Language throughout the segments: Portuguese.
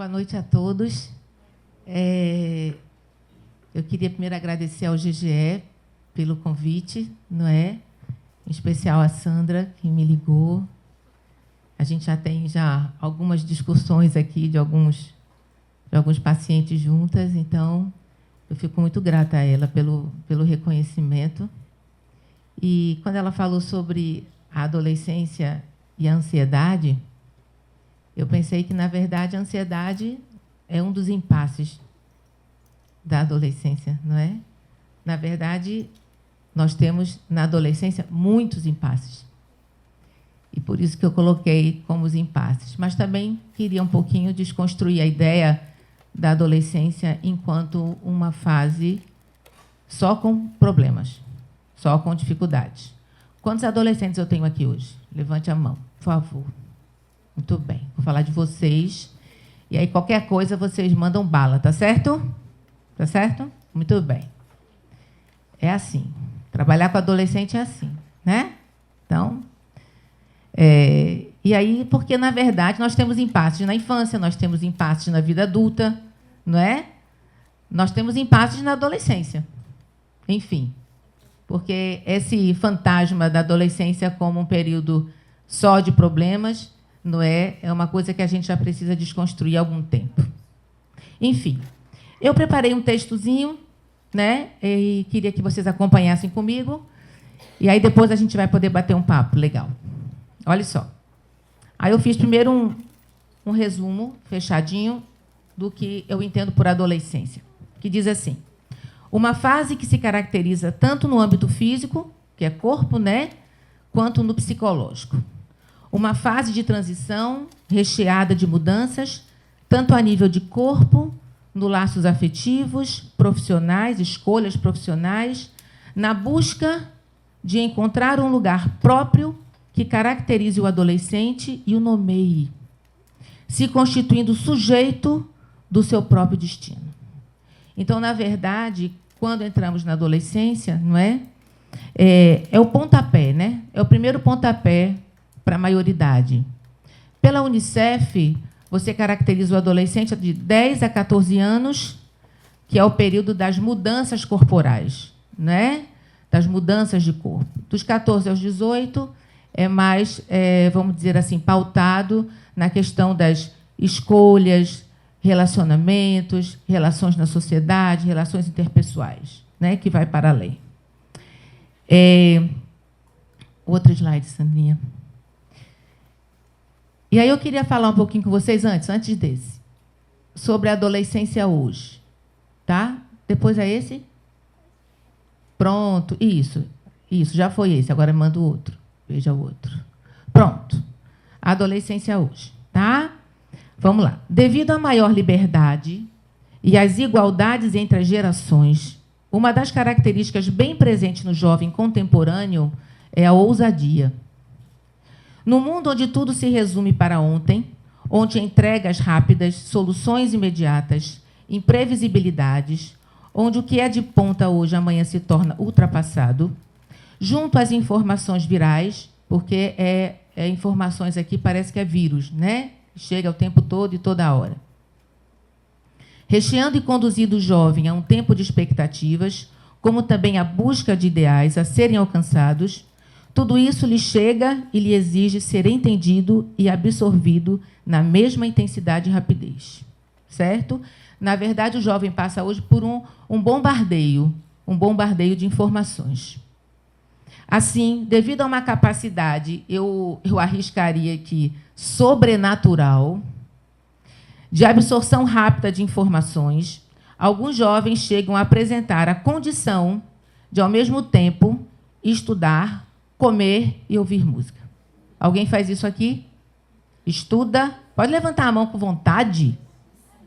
Boa noite a todos. Eu queria primeiro agradecer ao GGE pelo convite, não é? Em especial a Sandra, que me ligou. A gente já tem algumas discussões aqui de alguns pacientes juntas, então eu fico muito grata a ela pelo reconhecimento. E quando ela falou sobre a adolescência e a ansiedade, eu pensei que, na verdade, a ansiedade é um dos impasses da adolescência, não é? Na verdade, nós temos, na adolescência, muitos impasses. E por isso que eu coloquei como os impasses. Mas também queria um pouquinho desconstruir a ideia da adolescência enquanto uma fase só com problemas, só com dificuldades. Quantos adolescentes eu tenho aqui hoje? Levante a mão, por favor. Muito bem. Vou falar de vocês. E aí, qualquer coisa, vocês mandam bala, tá certo? Tá certo? Muito bem. É assim. Trabalhar com adolescente é assim, né? Então, e aí, porque, na verdade, nós temos impasses na infância, nós temos impasses na vida adulta, não é? Nós temos impasses na adolescência. Enfim, porque esse fantasma da adolescência como um período só de problemas, não é? É uma coisa que a gente já precisa desconstruir há algum tempo. Enfim, eu preparei um textozinho, né? E queria que vocês acompanhassem comigo. E aí depois a gente vai poder bater um papo legal. Olha só. Aí eu fiz primeiro um resumo fechadinho do que eu entendo por adolescência, que diz assim: uma fase que se caracteriza tanto no âmbito físico, que é corpo, né, quanto no psicológico. Uma fase de transição recheada de mudanças, tanto a nível de corpo, no laços afetivos, profissionais, escolhas profissionais, na busca de encontrar um lugar próprio que caracterize o adolescente e o nomeie, se constituindo sujeito do seu próprio destino. Então, na verdade, quando entramos na adolescência, não é? É o pontapé, né? É o primeiro pontapé para a maioridade. Pela Unicef, você caracteriza o adolescente de 10 a 14 anos, que é o período das mudanças corporais, né? Das mudanças de corpo. Dos 14 aos 18, é mais, vamos dizer assim, pautado na questão das escolhas, relacionamentos, relações na sociedade, relações interpessoais, né? Que vai para além. Outro slide, Sandrinha. E aí eu queria falar um pouquinho com vocês antes desse, sobre a adolescência hoje. Tá? Depois é esse? Pronto, isso, já foi esse, agora manda o outro. Veja o outro. Pronto. A adolescência hoje. Tá? Vamos lá. Devido à maior liberdade e às igualdades entre as gerações, uma das características bem presentes no jovem contemporâneo é a ousadia. No mundo onde tudo se resume para ontem, onde entregas rápidas, soluções imediatas, imprevisibilidades, onde o que é de ponta hoje, amanhã se torna ultrapassado, junto às informações virais, porque informações aqui parece que é vírus, né? Chega o tempo todo e toda hora. Recheando e conduzindo o jovem a um tempo de expectativas, como também a busca de ideais a serem alcançados, tudo isso lhe chega e lhe exige ser entendido e absorvido na mesma intensidade e rapidez. Certo? Na verdade, o jovem passa hoje por um bombardeio de informações. Assim, devido a uma capacidade, eu arriscaria aqui, sobrenatural, de absorção rápida de informações, alguns jovens chegam a apresentar a condição de, ao mesmo tempo, estudar, comer e ouvir música. Alguém faz isso aqui? Estuda? Pode levantar a mão com vontade,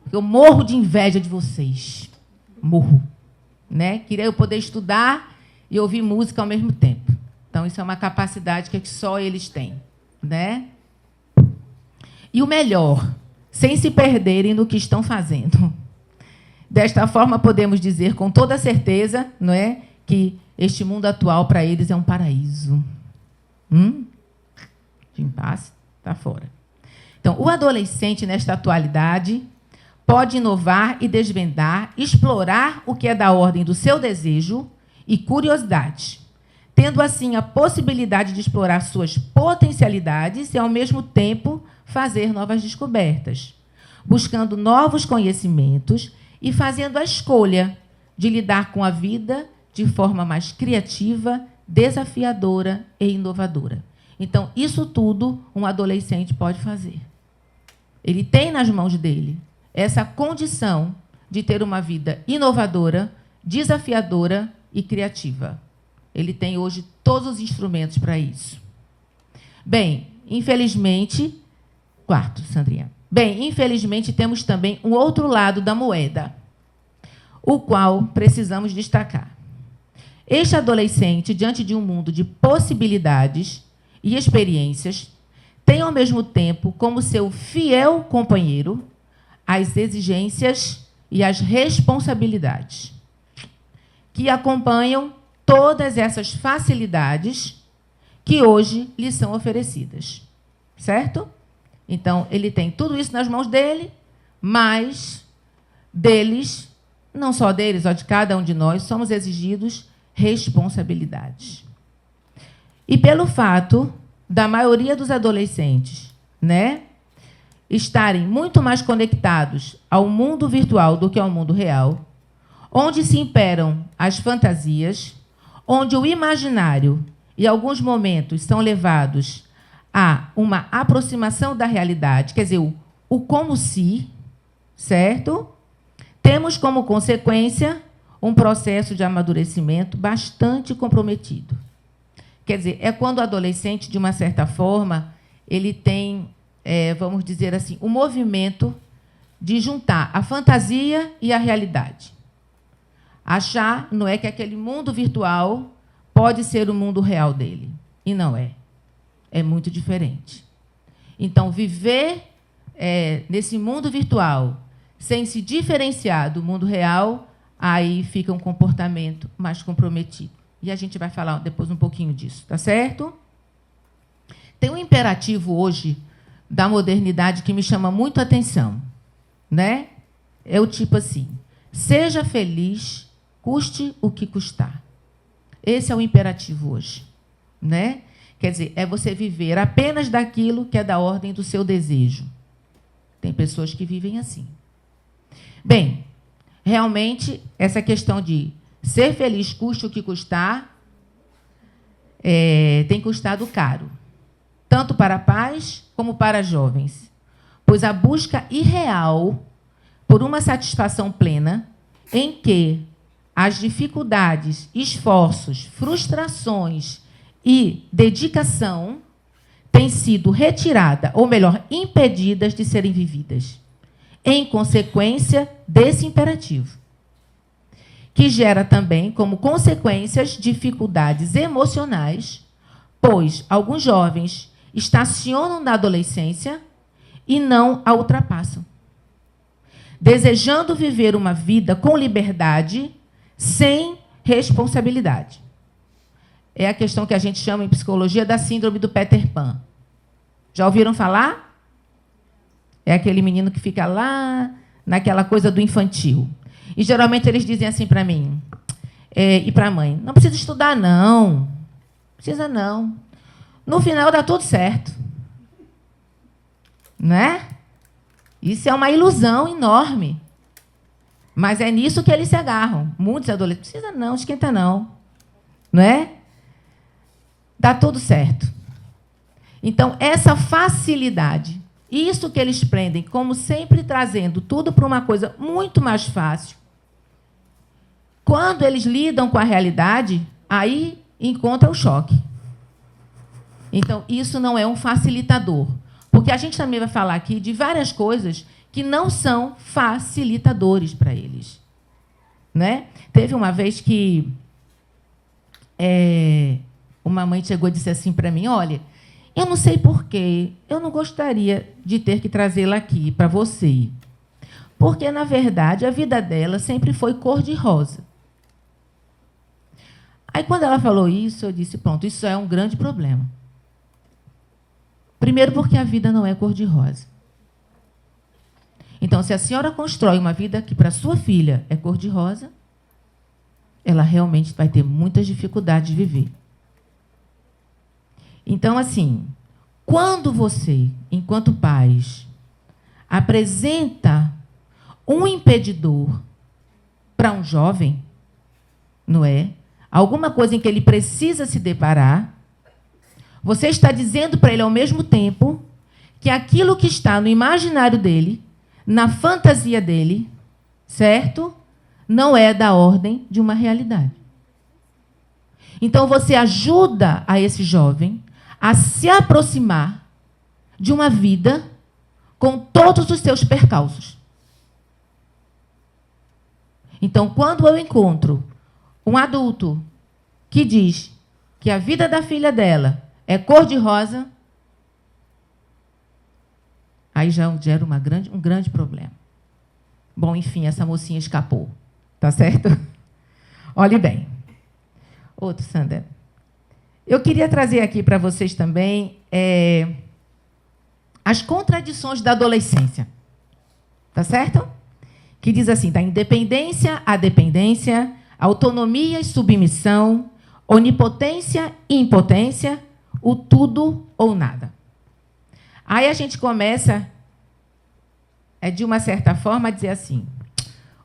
porque eu morro de inveja de vocês. Morro. Né? Queria eu poder estudar e ouvir música ao mesmo tempo. Então, isso é uma capacidade que só eles têm. Né? E o melhor, sem se perderem no que estão fazendo. Desta forma, podemos dizer com toda certeza, não é, que este mundo atual, para eles, é um paraíso. De impasse, está fora. Então, o adolescente, nesta atualidade, pode inovar e desvendar, explorar o que é da ordem do seu desejo e curiosidade, tendo assim a possibilidade de explorar suas potencialidades e, ao mesmo tempo, fazer novas descobertas, buscando novos conhecimentos e fazendo a escolha de lidar com a vida de forma mais criativa, desafiadora e inovadora. Então, isso tudo um adolescente pode fazer. Ele tem nas mãos dele essa condição de ter uma vida inovadora, desafiadora e criativa. Ele tem hoje todos os instrumentos para isso. Bem, infelizmente... Quarto, Sandrinha. Bem, infelizmente, temos também um outro lado da moeda, o qual precisamos destacar. Este adolescente, diante de um mundo de possibilidades e experiências, tem, ao mesmo tempo, como seu fiel companheiro, as exigências e as responsabilidades, que acompanham todas essas facilidades que hoje lhe são oferecidas. Certo? Então, ele tem tudo isso nas mãos dele, mas deles, não só deles, ó, de cada um de nós, somos exigidos responsabilidades. E pelo fato da maioria dos adolescentes, né, estarem muito mais conectados ao mundo virtual do que ao mundo real, onde se imperam as fantasias, onde o imaginário, em alguns momentos, são levados a uma aproximação da realidade, quer dizer, o como se, certo? Temos como consequência um processo de amadurecimento bastante comprometido. Quer dizer, é quando o adolescente, de uma certa forma, ele tem, vamos dizer assim, o movimento de juntar a fantasia e a realidade. Achar não é que aquele mundo virtual pode ser o mundo real dele. E não é. É muito diferente. Então, viver nesse mundo virtual sem se diferenciar do mundo real, aí fica um comportamento mais comprometido. E a gente vai falar depois um pouquinho disso, tá certo? Tem um imperativo hoje da modernidade que me chama muito a atenção, né? É o tipo assim: seja feliz, custe o que custar. Esse é o imperativo hoje, né? Quer dizer, é você viver apenas daquilo que é da ordem do seu desejo. Tem pessoas que vivem assim. Bem, realmente, essa questão de ser feliz, custe o que custar, tem custado caro, tanto para pais como para jovens, pois a busca irreal por uma satisfação plena em que as dificuldades, esforços, frustrações e dedicação têm sido retirada, ou melhor, impedidas de serem vividas, em consequência desse imperativo, que gera também, como consequências, dificuldades emocionais, pois alguns jovens estacionam na adolescência e não a ultrapassam, desejando viver uma vida com liberdade, sem responsabilidade. É a questão que a gente chama em psicologia da síndrome do Peter Pan. Já ouviram falar? É aquele menino que fica lá naquela coisa do infantil. E, geralmente, eles dizem assim para mim, e para a mãe: não precisa estudar, não. Não precisa, não. No final, dá tudo certo. Né? Isso é uma ilusão enorme. Mas é nisso que eles se agarram. Muitos adolescentes: não precisa, não, esquenta, não. Não é? Dá tudo certo. Então, essa facilidade, isso que eles prendem, como sempre trazendo tudo para uma coisa muito mais fácil, quando eles lidam com a realidade, aí encontra o choque. Então, isso não é um facilitador. Porque a gente também vai falar aqui de várias coisas que não são facilitadores para eles. Né? Teve uma vez que uma mãe chegou e disse assim para mim: olha, eu não sei porquê, eu não gostaria de ter que trazê-la aqui para você. Porque, na verdade, a vida dela sempre foi cor-de-rosa. Aí, quando ela falou isso, eu disse: pronto, isso é um grande problema. Primeiro, porque a vida não é cor-de-rosa. Então, se a senhora constrói uma vida que para sua filha é cor-de-rosa, ela realmente vai ter muitas dificuldades de viver. Então, assim, quando você, enquanto pais, apresenta um impedidor para um jovem, não é? Alguma coisa em que ele precisa se deparar, você está dizendo para ele ao mesmo tempo que aquilo que está no imaginário dele, na fantasia dele, certo? Não é da ordem de uma realidade. Então você ajuda a esse jovem a se aproximar de uma vida com todos os seus percalços. Então, quando eu encontro um adulto que diz que a vida da filha dela é cor-de-rosa, aí já gera um grande problema. Bom, enfim, essa mocinha escapou. Tá certo? Olhe bem. Outro, Sandra. Eu queria trazer aqui para vocês também as contradições da adolescência. Tá certo? Que diz assim, da independência à dependência, autonomia e submissão, onipotência e impotência, o tudo ou nada. Aí a gente começa, de uma certa forma, a dizer assim,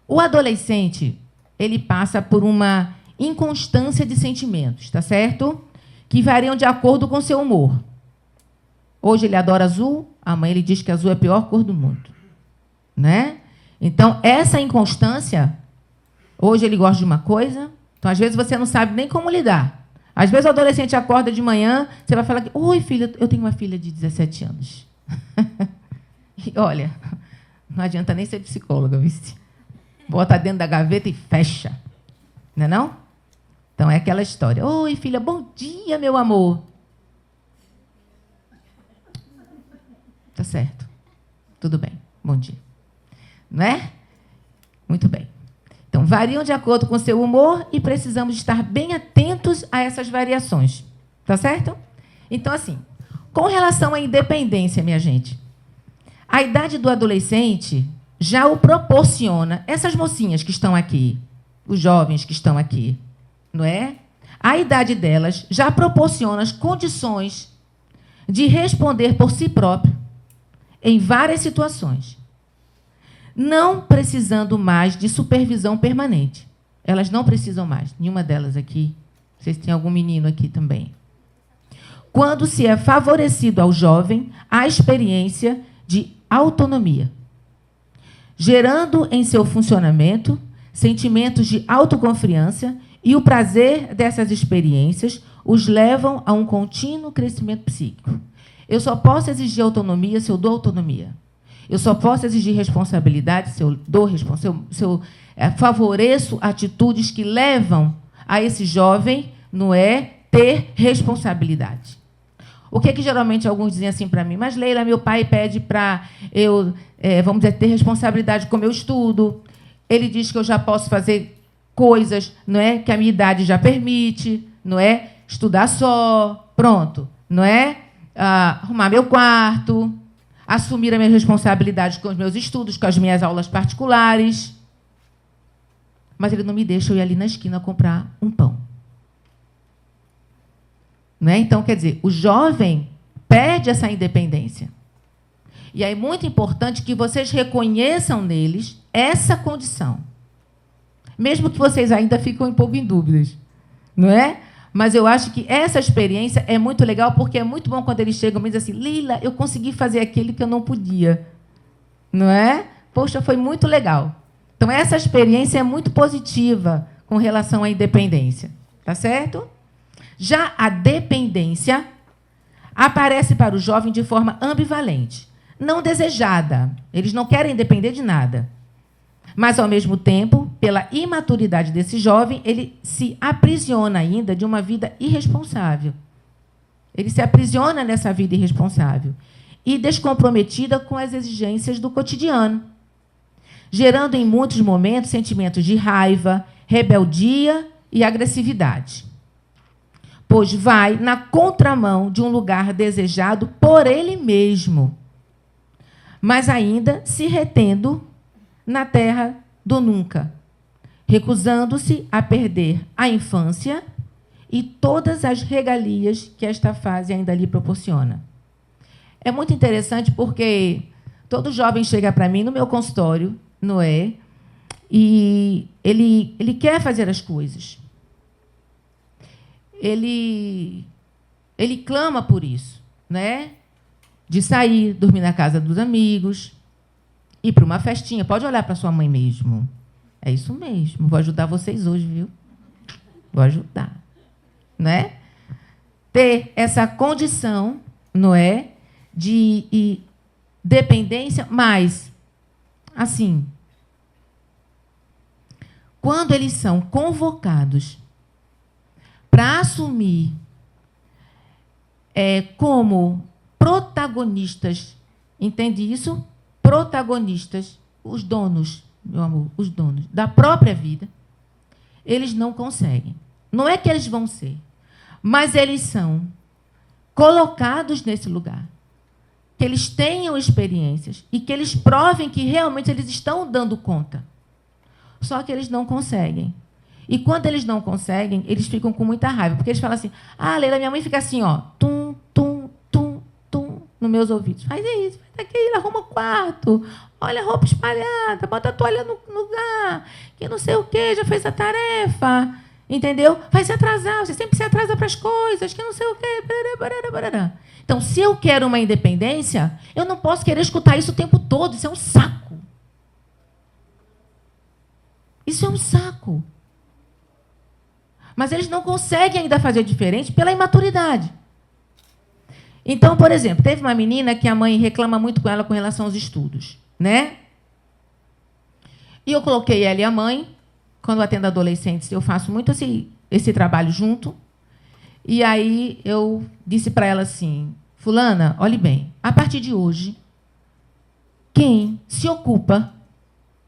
o adolescente, ele passa por uma inconstância de sentimentos, tá certo? Que variam de acordo com seu humor. Hoje ele adora azul, amanhã ele diz que azul é a pior cor do mundo. Né? Então, essa inconstância, hoje ele gosta de uma coisa, então, às vezes, você não sabe nem como lidar. Às vezes, o adolescente acorda de manhã, você vai falar, oi, filha, eu tenho uma filha de 17 anos. E, olha, não adianta nem ser psicóloga, viu? Bota dentro da gaveta e fecha. Não é não? Então, é aquela história. Oi, filha, bom dia, meu amor. Tá certo. Tudo bem. Bom dia. Não é? Muito bem. Então, variam de acordo com o seu humor e precisamos estar bem atentos a essas variações. Tá certo? Então, assim, com relação à independência, minha gente, a idade do adolescente já o proporciona. Essas mocinhas que estão aqui, os jovens que estão aqui, não é? A idade delas já proporciona as condições de responder por si próprio em várias situações, não precisando mais de supervisão permanente. Elas não precisam mais, nenhuma delas aqui. Vocês têm algum menino aqui também. Quando se é favorecido ao jovem a experiência de autonomia, gerando em seu funcionamento sentimentos de autoconfiança, e o prazer dessas experiências os levam a um contínuo crescimento psíquico. Eu só posso exigir autonomia se eu dou autonomia. Eu só posso exigir responsabilidade se eu dou se eu favoreço atitudes que levam a esse jovem, não é, ter responsabilidade. O que é que geralmente alguns dizem assim para mim? Mas, Leila, meu pai pede para eu, vamos dizer, ter responsabilidade com o meu estudo. Ele diz que eu já posso fazer coisas, não é, que a minha idade já permite, não é, estudar só, pronto, não é, arrumar meu quarto, assumir a minha responsabilidade com os meus estudos, com as minhas aulas particulares. Mas ele não me deixa eu ir ali na esquina comprar um pão. Não é? Então, quer dizer, o jovem perde essa independência. E é muito importante que vocês reconheçam neles essa condição. Mesmo que vocês ainda ficam um pouco em dúvidas. Não é? Mas eu acho que essa experiência é muito legal, porque é muito bom quando eles chegam e dizem assim, Leila, eu consegui fazer aquilo que eu não podia. Não é? Poxa, foi muito legal. Então, essa experiência é muito positiva com relação à independência. Tá certo? Já a dependência aparece para o jovem de forma ambivalente, não desejada. Eles não querem depender de nada. Mas, ao mesmo tempo, pela imaturidade desse jovem, ele se aprisiona ainda de uma vida irresponsável. Ele se aprisiona nessa vida irresponsável e descomprometida com as exigências do cotidiano, gerando em muitos momentos sentimentos de raiva, rebeldia e agressividade, pois vai na contramão de um lugar desejado por ele mesmo. mas ainda se retendo na terra do nunca, recusando-se a perder a infância e todas as regalias que esta fase ainda lhe proporciona. É muito interessante porque todo jovem chega para mim no meu consultório, não é? E ele quer fazer as coisas. Ele clama por isso, né? De sair, dormir na casa dos amigos, ir para uma festinha. Pode olhar para sua mãe mesmo. É isso mesmo. Vou ajudar vocês hoje, viu? Vou ajudar. Né? Ter essa condição, não é? De dependência, mas, assim, quando eles são convocados para assumir como protagonistas, entende isso? Protagonistas, os donos, meu amor, os donos da própria vida, eles não conseguem. Não é que eles vão ser, mas eles são colocados nesse lugar. Que eles tenham experiências e que eles provem que realmente eles estão dando conta. Só que eles não conseguem. E quando eles não conseguem, eles ficam com muita raiva, porque eles falam assim: ah, Leila, minha mãe fica assim, ó, tum, tum, tum, tum, nos meus ouvidos. Faz isso, faz aquilo, arruma o quarto, olha a roupa espalhada, bota a toalha no lugar, que não sei o quê, já fez a tarefa, entendeu? Vai se atrasar, você sempre se atrasa para as coisas, que não sei o quê, barará, barará. Então, se eu quero uma independência, eu não posso querer escutar isso o tempo todo, isso é um saco. Isso é um saco. Mas eles não conseguem ainda fazer diferente pela imaturidade. Então, por exemplo, teve uma menina que a mãe reclama muito com ela com relação aos estudos, né? E eu coloquei ela e a mãe, quando eu atendo adolescentes, eu faço muito esse trabalho junto. E aí eu disse para ela assim: fulana, olhe bem, a partir de hoje, quem se ocupa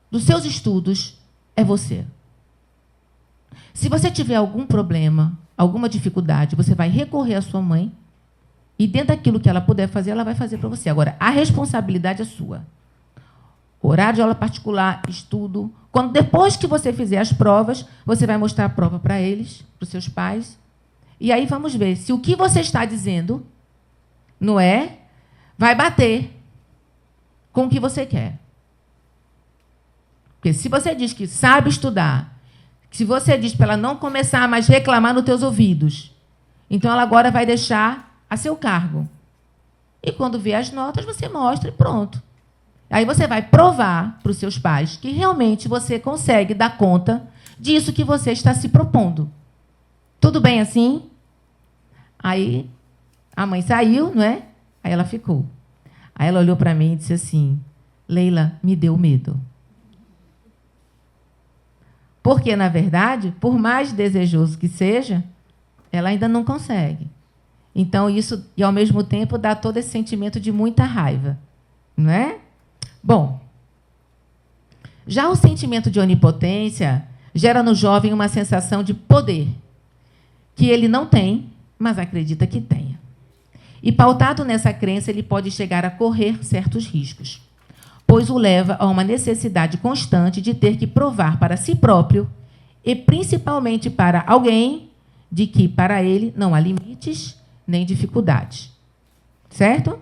dos seus estudos é você. Se você tiver algum problema, alguma dificuldade, você vai recorrer à sua mãe e, dentro daquilo que ela puder fazer, ela vai fazer para você. Agora, a responsabilidade é sua. Horário de aula particular, estudo. Depois que você fizer as provas, você vai mostrar a prova para eles, para os seus pais. E aí vamos ver se o que você está dizendo, não é, vai bater com o que você quer. Porque se você diz que sabe estudar, se você diz para ela não começar a mais reclamar nos teus ouvidos, então ela agora vai deixar a seu cargo. E quando vê as notas, você mostra e pronto. Aí você vai provar para os seus pais que realmente você consegue dar conta disso que você está se propondo. Tudo bem assim? Aí a mãe saiu, não é? Aí ela ficou. Aí ela olhou para mim e disse assim: Leila, me deu medo. Porque, na verdade, por mais desejoso que seja, ela ainda não consegue. Então, isso, e ao mesmo tempo, dá todo esse sentimento de muita raiva. Não é? Bom, já o sentimento de onipotência gera no jovem uma sensação de poder, que ele não tem, mas acredita que tenha. E, pautado nessa crença, ele pode chegar a correr certos riscos, pois o leva a uma necessidade constante de ter que provar para si próprio e, principalmente, para alguém, de que, para ele, não há limites nem dificuldades. Certo?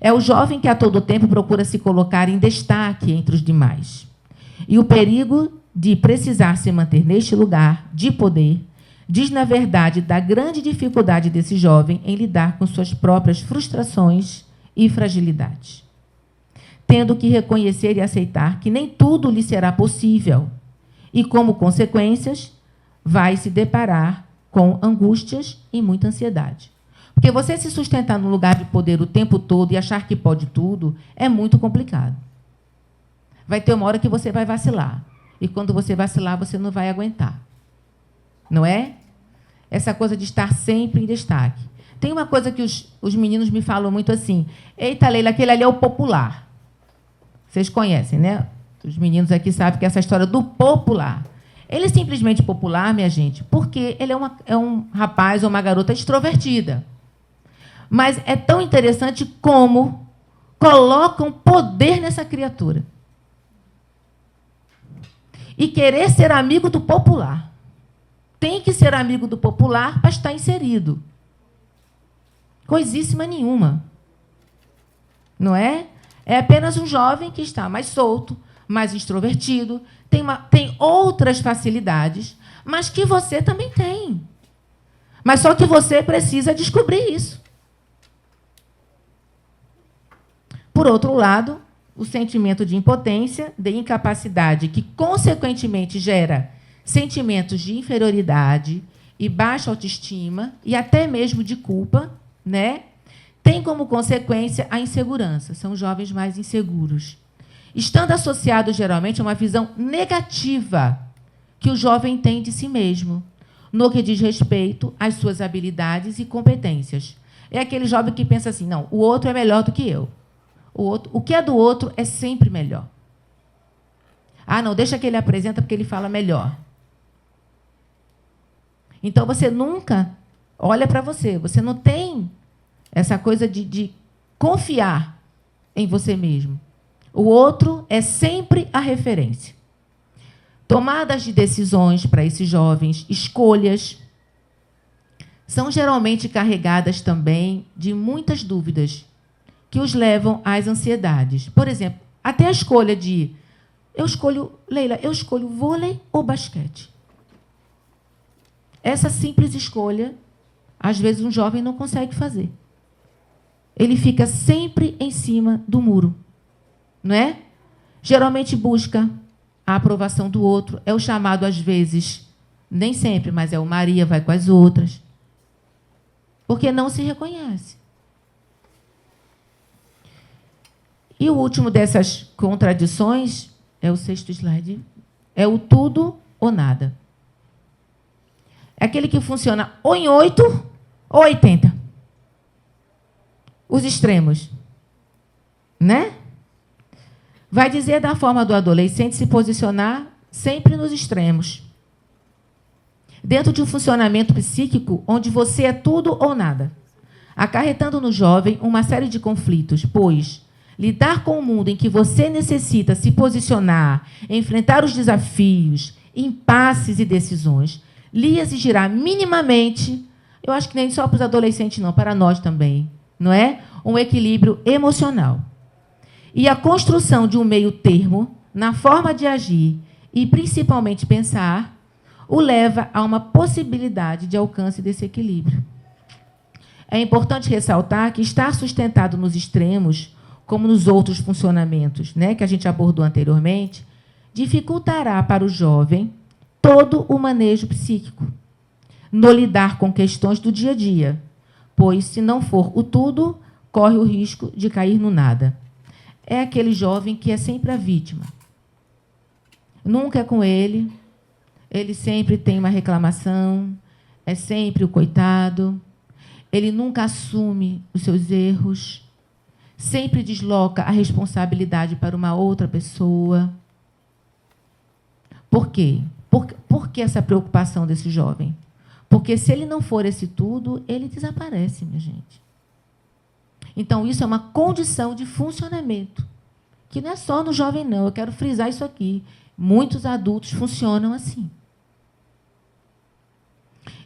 É o jovem que a todo tempo procura se colocar em destaque entre os demais. E o perigo de precisar se manter neste lugar de poder diz, na verdade, da grande dificuldade desse jovem em lidar com suas próprias frustrações e fragilidades, tendo que reconhecer e aceitar que nem tudo lhe será possível e, como consequências, vai se deparar com angústias e muita ansiedade. Porque você se sustentar no lugar de poder o tempo todo e achar que pode tudo é muito complicado. Vai ter uma hora que você vai vacilar. E quando você vacilar, você não vai aguentar. Não é? Essa coisa de estar sempre em destaque. Tem uma coisa que os meninos me falam muito assim: eita, Leila, aquele ali é o popular. Vocês conhecem, né? Os meninos aqui sabem que essa história do popular. Ele é simplesmente popular, minha gente, porque ele é um rapaz ou uma garota extrovertida. Mas é tão interessante como colocam poder nessa criatura. E querer ser amigo do popular. Tem que ser amigo do popular para estar inserido. Coisíssima nenhuma. Não é? É apenas um jovem que está mais solto, mais extrovertido, tem outras facilidades, mas que você também tem. Mas só que você precisa descobrir isso. Por outro lado, o sentimento de impotência, de incapacidade, que, consequentemente, gera sentimentos de inferioridade e baixa autoestima, e até mesmo de culpa, né? Tem como consequência a insegurança. São jovens mais inseguros. Estando associado, geralmente, a uma visão negativa que o jovem tem de si mesmo, no que diz respeito às suas habilidades e competências. É aquele jovem que pensa assim, não, o outro é melhor do que eu. O que é do outro é sempre melhor. Ah, não, deixa que ele apresenta porque ele fala melhor. Então, você nunca olha para você. Você não tem essa coisa de confiar em você mesmo. O outro é sempre a referência. Tomadas de decisões para esses jovens, escolhas, são geralmente carregadas também de muitas dúvidas que os levam às ansiedades. Por exemplo, até a escolha de... Leila, eu escolho vôlei ou basquete? Essa simples escolha, às vezes, um jovem não consegue fazer. Ele fica sempre em cima do muro, não é? Geralmente busca a aprovação do outro. É o chamado, às vezes, nem sempre, mas é o Maria vai com as outras. Porque não se reconhece. E o último dessas contradições, é o 6º slide, é o tudo ou nada. É aquele que funciona ou em 8 ou 80. Os extremos. Né? Vai dizer da forma do adolescente se posicionar sempre nos extremos. Dentro de um funcionamento psíquico onde você é tudo ou nada, acarretando no jovem uma série de conflitos, pois lidar com o mundo em que você necessita se posicionar, enfrentar os desafios, impasses e decisões, lhe exigirá minimamente, eu acho que nem só para os adolescentes, não, para nós também, não é? Um equilíbrio emocional. E a construção de um meio termo na forma de agir e, principalmente, pensar, o leva a uma possibilidade de alcance desse equilíbrio. É importante ressaltar que estar sustentado nos extremos, como nos outros funcionamentos, né, que a gente abordou anteriormente, dificultará para o jovem todo o manejo psíquico, no lidar com questões do dia a dia, pois, se não for o tudo, corre o risco de cair no nada. É aquele jovem que é sempre a vítima. Nunca é com ele, ele sempre tem uma reclamação, é sempre o coitado, ele nunca assume os seus erros, sempre desloca a responsabilidade para uma outra pessoa. Por quê? Por que essa preocupação desse jovem? Porque, se ele não for esse tudo, ele desaparece, minha gente. Então, isso é uma condição de funcionamento, que não é só no jovem, não. Eu quero frisar isso aqui. Muitos adultos funcionam assim.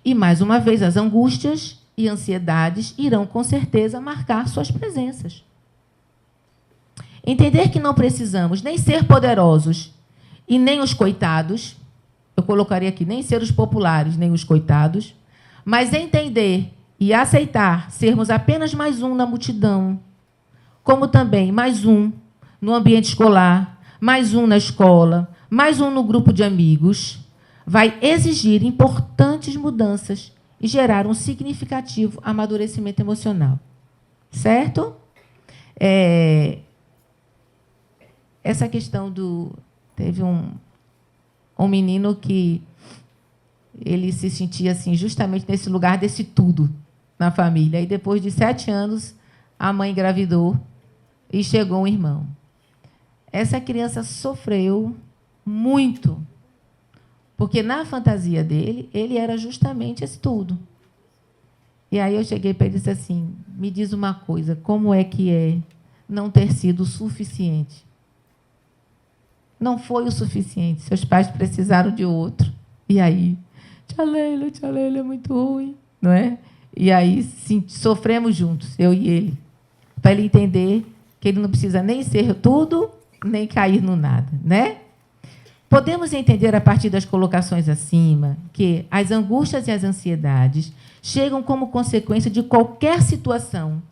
E, mais uma vez, as angústias e ansiedades irão, com certeza, marcar suas presenças. Entender que não precisamos nem ser poderosos e nem os coitados, eu colocaria aqui, nem ser os populares, nem os coitados, mas entender e aceitar sermos apenas mais um na multidão, como também mais um no ambiente escolar, mais um na escola, mais um no grupo de amigos, vai exigir importantes mudanças e gerar um significativo amadurecimento emocional. Certo? Essa questão do... Teve um menino que ele se sentia assim, justamente nesse lugar desse tudo na família. E depois de 7 anos, a mãe engravidou e chegou um irmão. Essa criança sofreu muito, porque na fantasia dele, ele era justamente esse tudo. E aí eu cheguei para ele e disse assim, me diz uma coisa, como é que é não ter sido o suficiente. Não foi o suficiente. Seus pais precisaram de outro. E aí, tia Leila é muito ruim, não é? E aí sim, sofremos juntos, eu e ele, para ele entender que ele não precisa nem ser tudo, nem cair no nada, né? Podemos entender, a partir das colocações acima, que as angústias e as ansiedades chegam como consequência de qualquer situação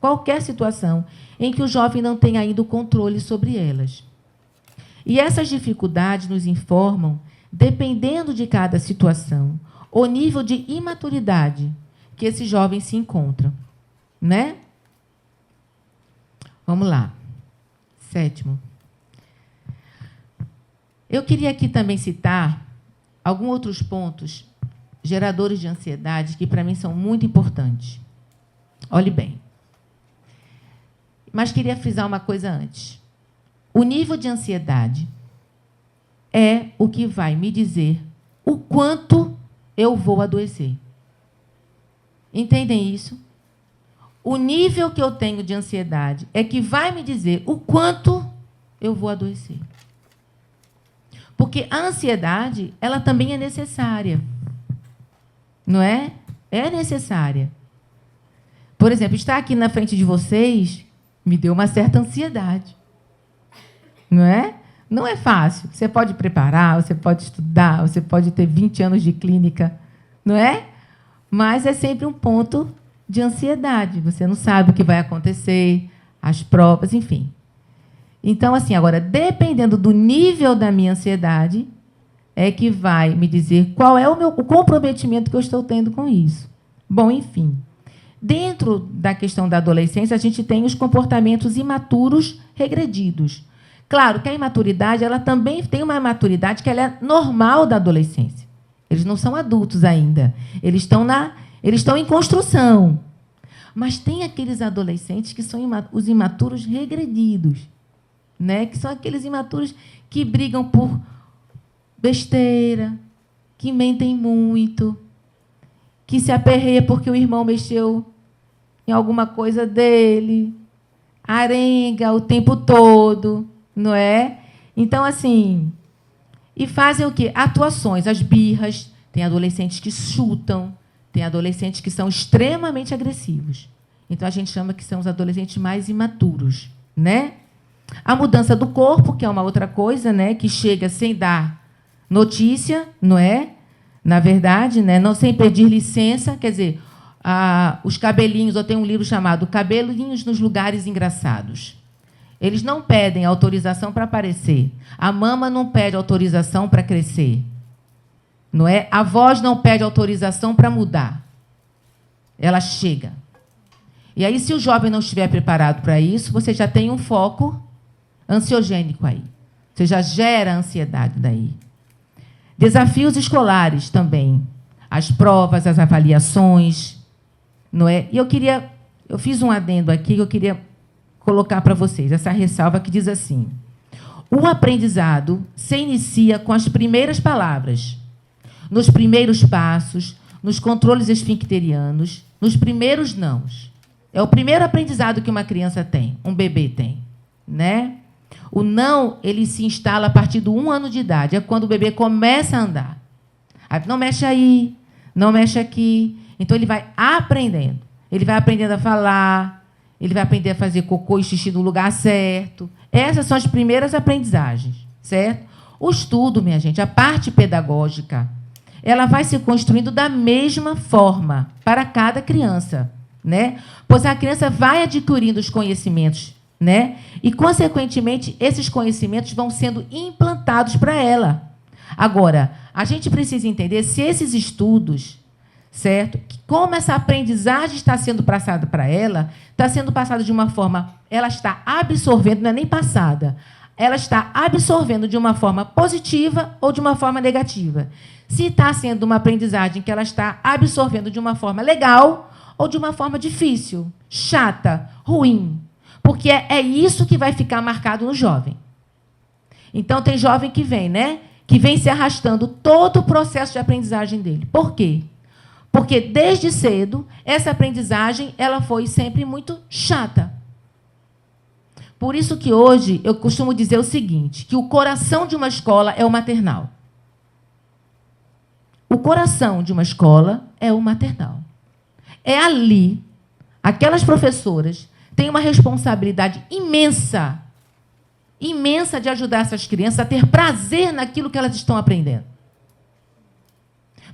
em que o jovem não tenha ainda o controle sobre elas. E essas dificuldades nos informam, dependendo de cada situação, o nível de imaturidade que esse jovem se encontra, né? Vamos lá. 7º. Eu queria aqui também citar alguns outros pontos geradores de ansiedade que, para mim, são muito importantes. Olhe bem. Mas queria frisar uma coisa antes. O nível de ansiedade é o que vai me dizer o quanto eu vou adoecer. Entendem isso? O nível que eu tenho de ansiedade é que vai me dizer o quanto eu vou adoecer. Porque a ansiedade, ela também é necessária. Não é? É necessária. Por exemplo, estar aqui na frente de vocês me deu uma certa ansiedade. Não é? Não é fácil. Você pode preparar, você pode estudar, você pode ter 20 anos de clínica, não é? Mas é sempre um ponto de ansiedade. Você não sabe o que vai acontecer, as provas, enfim. Então, assim, agora, dependendo do nível da minha ansiedade, é que vai me dizer qual é o comprometimento que eu estou tendo com isso. Bom, enfim. Dentro da questão da adolescência, a gente tem os comportamentos imaturos regredidos. Claro que a imaturidade, ela também tem uma maturidade que ela é normal da adolescência. Eles não são adultos ainda. Eles estão em construção. Mas tem aqueles adolescentes que são os imaturos regredidos, né? Que são aqueles imaturos que brigam por besteira, que mentem muito, que se aperreia porque o irmão mexeu em alguma coisa dele, arenga o tempo todo, não é? Então, assim, e fazem o quê? Atuações, as birras. Tem adolescentes que chutam, tem adolescentes que são extremamente agressivos. Então, a gente chama que são os adolescentes mais imaturos, né? A mudança do corpo, que é uma outra coisa, né? Que chega sem dar notícia, não é? Na verdade, né? Não, sem pedir licença, quer dizer, os cabelinhos, eu tenho um livro chamado Cabelinhos nos Lugares Engraçados. Eles não pedem autorização para aparecer. A mama não pede autorização para crescer. Não é? A voz não pede autorização para mudar. Ela chega. E aí, se o jovem não estiver preparado para isso, você já tem um foco ansiogênico aí. Você já gera ansiedade daí. Desafios escolares também. As provas, as avaliações. Não é? E eu fiz um adendo aqui que eu queria colocar para vocês, essa ressalva que diz assim: o aprendizado se inicia com as primeiras palavras, nos primeiros passos, nos controles esfincterianos, nos primeiros nãos. É o primeiro aprendizado que uma criança tem, um bebê tem, né? O não, ele se instala a partir do 1 ano de idade, é quando o bebê começa a andar. Não mexe aí, não mexe aqui. Então, ele vai aprendendo. Ele vai aprendendo a falar, ele vai aprender a fazer cocô e xixi no lugar certo. Essas são as primeiras aprendizagens, certo? O estudo, minha gente, a parte pedagógica, ela vai se construindo da mesma forma para cada criança, né? Pois a criança vai adquirindo os conhecimentos, né? E, consequentemente, esses conhecimentos vão sendo implantados para ela. Agora, a gente precisa entender se esses estudos, certo? Como essa aprendizagem está sendo passada para ela, está sendo passada de uma forma, ela está absorvendo, não é nem passada, ela está absorvendo de uma forma positiva ou de uma forma negativa. Se está sendo uma aprendizagem que ela está absorvendo de uma forma legal ou de uma forma difícil, chata, ruim. Porque é isso que vai ficar marcado no jovem. Então, tem jovem que vem, né? Que vem se arrastando todo o processo de aprendizagem dele. Por quê? Porque, desde cedo, essa aprendizagem ela foi sempre muito chata. Por isso que hoje eu costumo dizer o seguinte, que o coração de uma escola é o maternal. O coração de uma escola é o maternal. É ali, aquelas professoras têm uma responsabilidade imensa, imensa de ajudar essas crianças a ter prazer naquilo que elas estão aprendendo.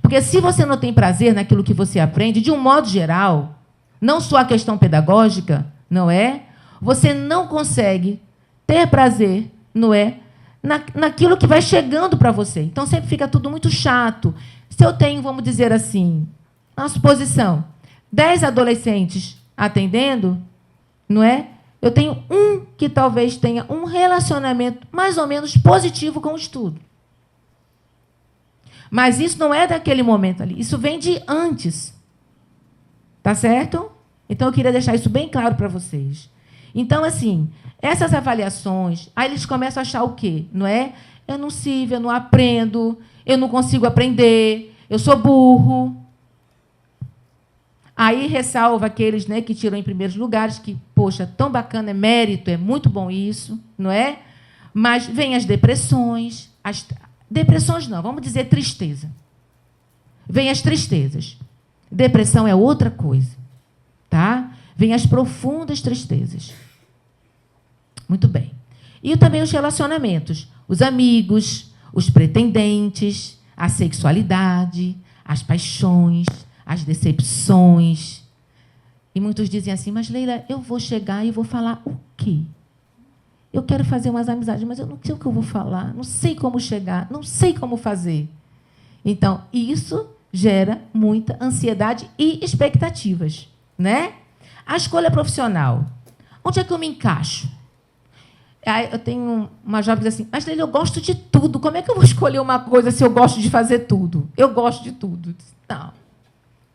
Porque se você não tem prazer naquilo que você aprende, de um modo geral, não só a questão pedagógica, não é? Você não consegue ter prazer, não é? Naquilo que vai chegando para você. Então, sempre fica tudo muito chato. Se eu tenho, vamos dizer assim, na suposição, 10 adolescentes atendendo, não é? Eu tenho um que talvez tenha um relacionamento mais ou menos positivo com o estudo. Mas isso não é daquele momento ali. Isso vem de antes. Tá certo? Então, eu queria deixar isso bem claro para vocês. Então, assim, essas avaliações, aí eles começam a achar o quê? Não é? Eu não sirvo, eu não aprendo, eu não consigo aprender, eu sou burro. Aí ressalva aqueles, né, que tiram em primeiros lugares, que, poxa, tão bacana, é mérito, é muito bom isso, não é? Mas vem as depressões, depressões não, vamos dizer tristeza. Vem as tristezas. Depressão é outra coisa, tá? Vem as profundas tristezas. Muito bem. E também os relacionamentos, os amigos, os pretendentes, a sexualidade, as paixões, as decepções. E muitos dizem assim, mas Leila, eu vou chegar e vou falar o quê? Eu quero fazer umas amizades, mas eu não sei o que eu vou falar, não sei como chegar, não sei como fazer. Então, isso gera muita ansiedade e expectativas, né? A escolha profissional. Onde é que eu me encaixo? Aí eu tenho uma jovem que diz assim, mas Leila, eu gosto de tudo. Como é que eu vou escolher uma coisa se eu gosto de fazer tudo? Eu gosto de tudo. Não.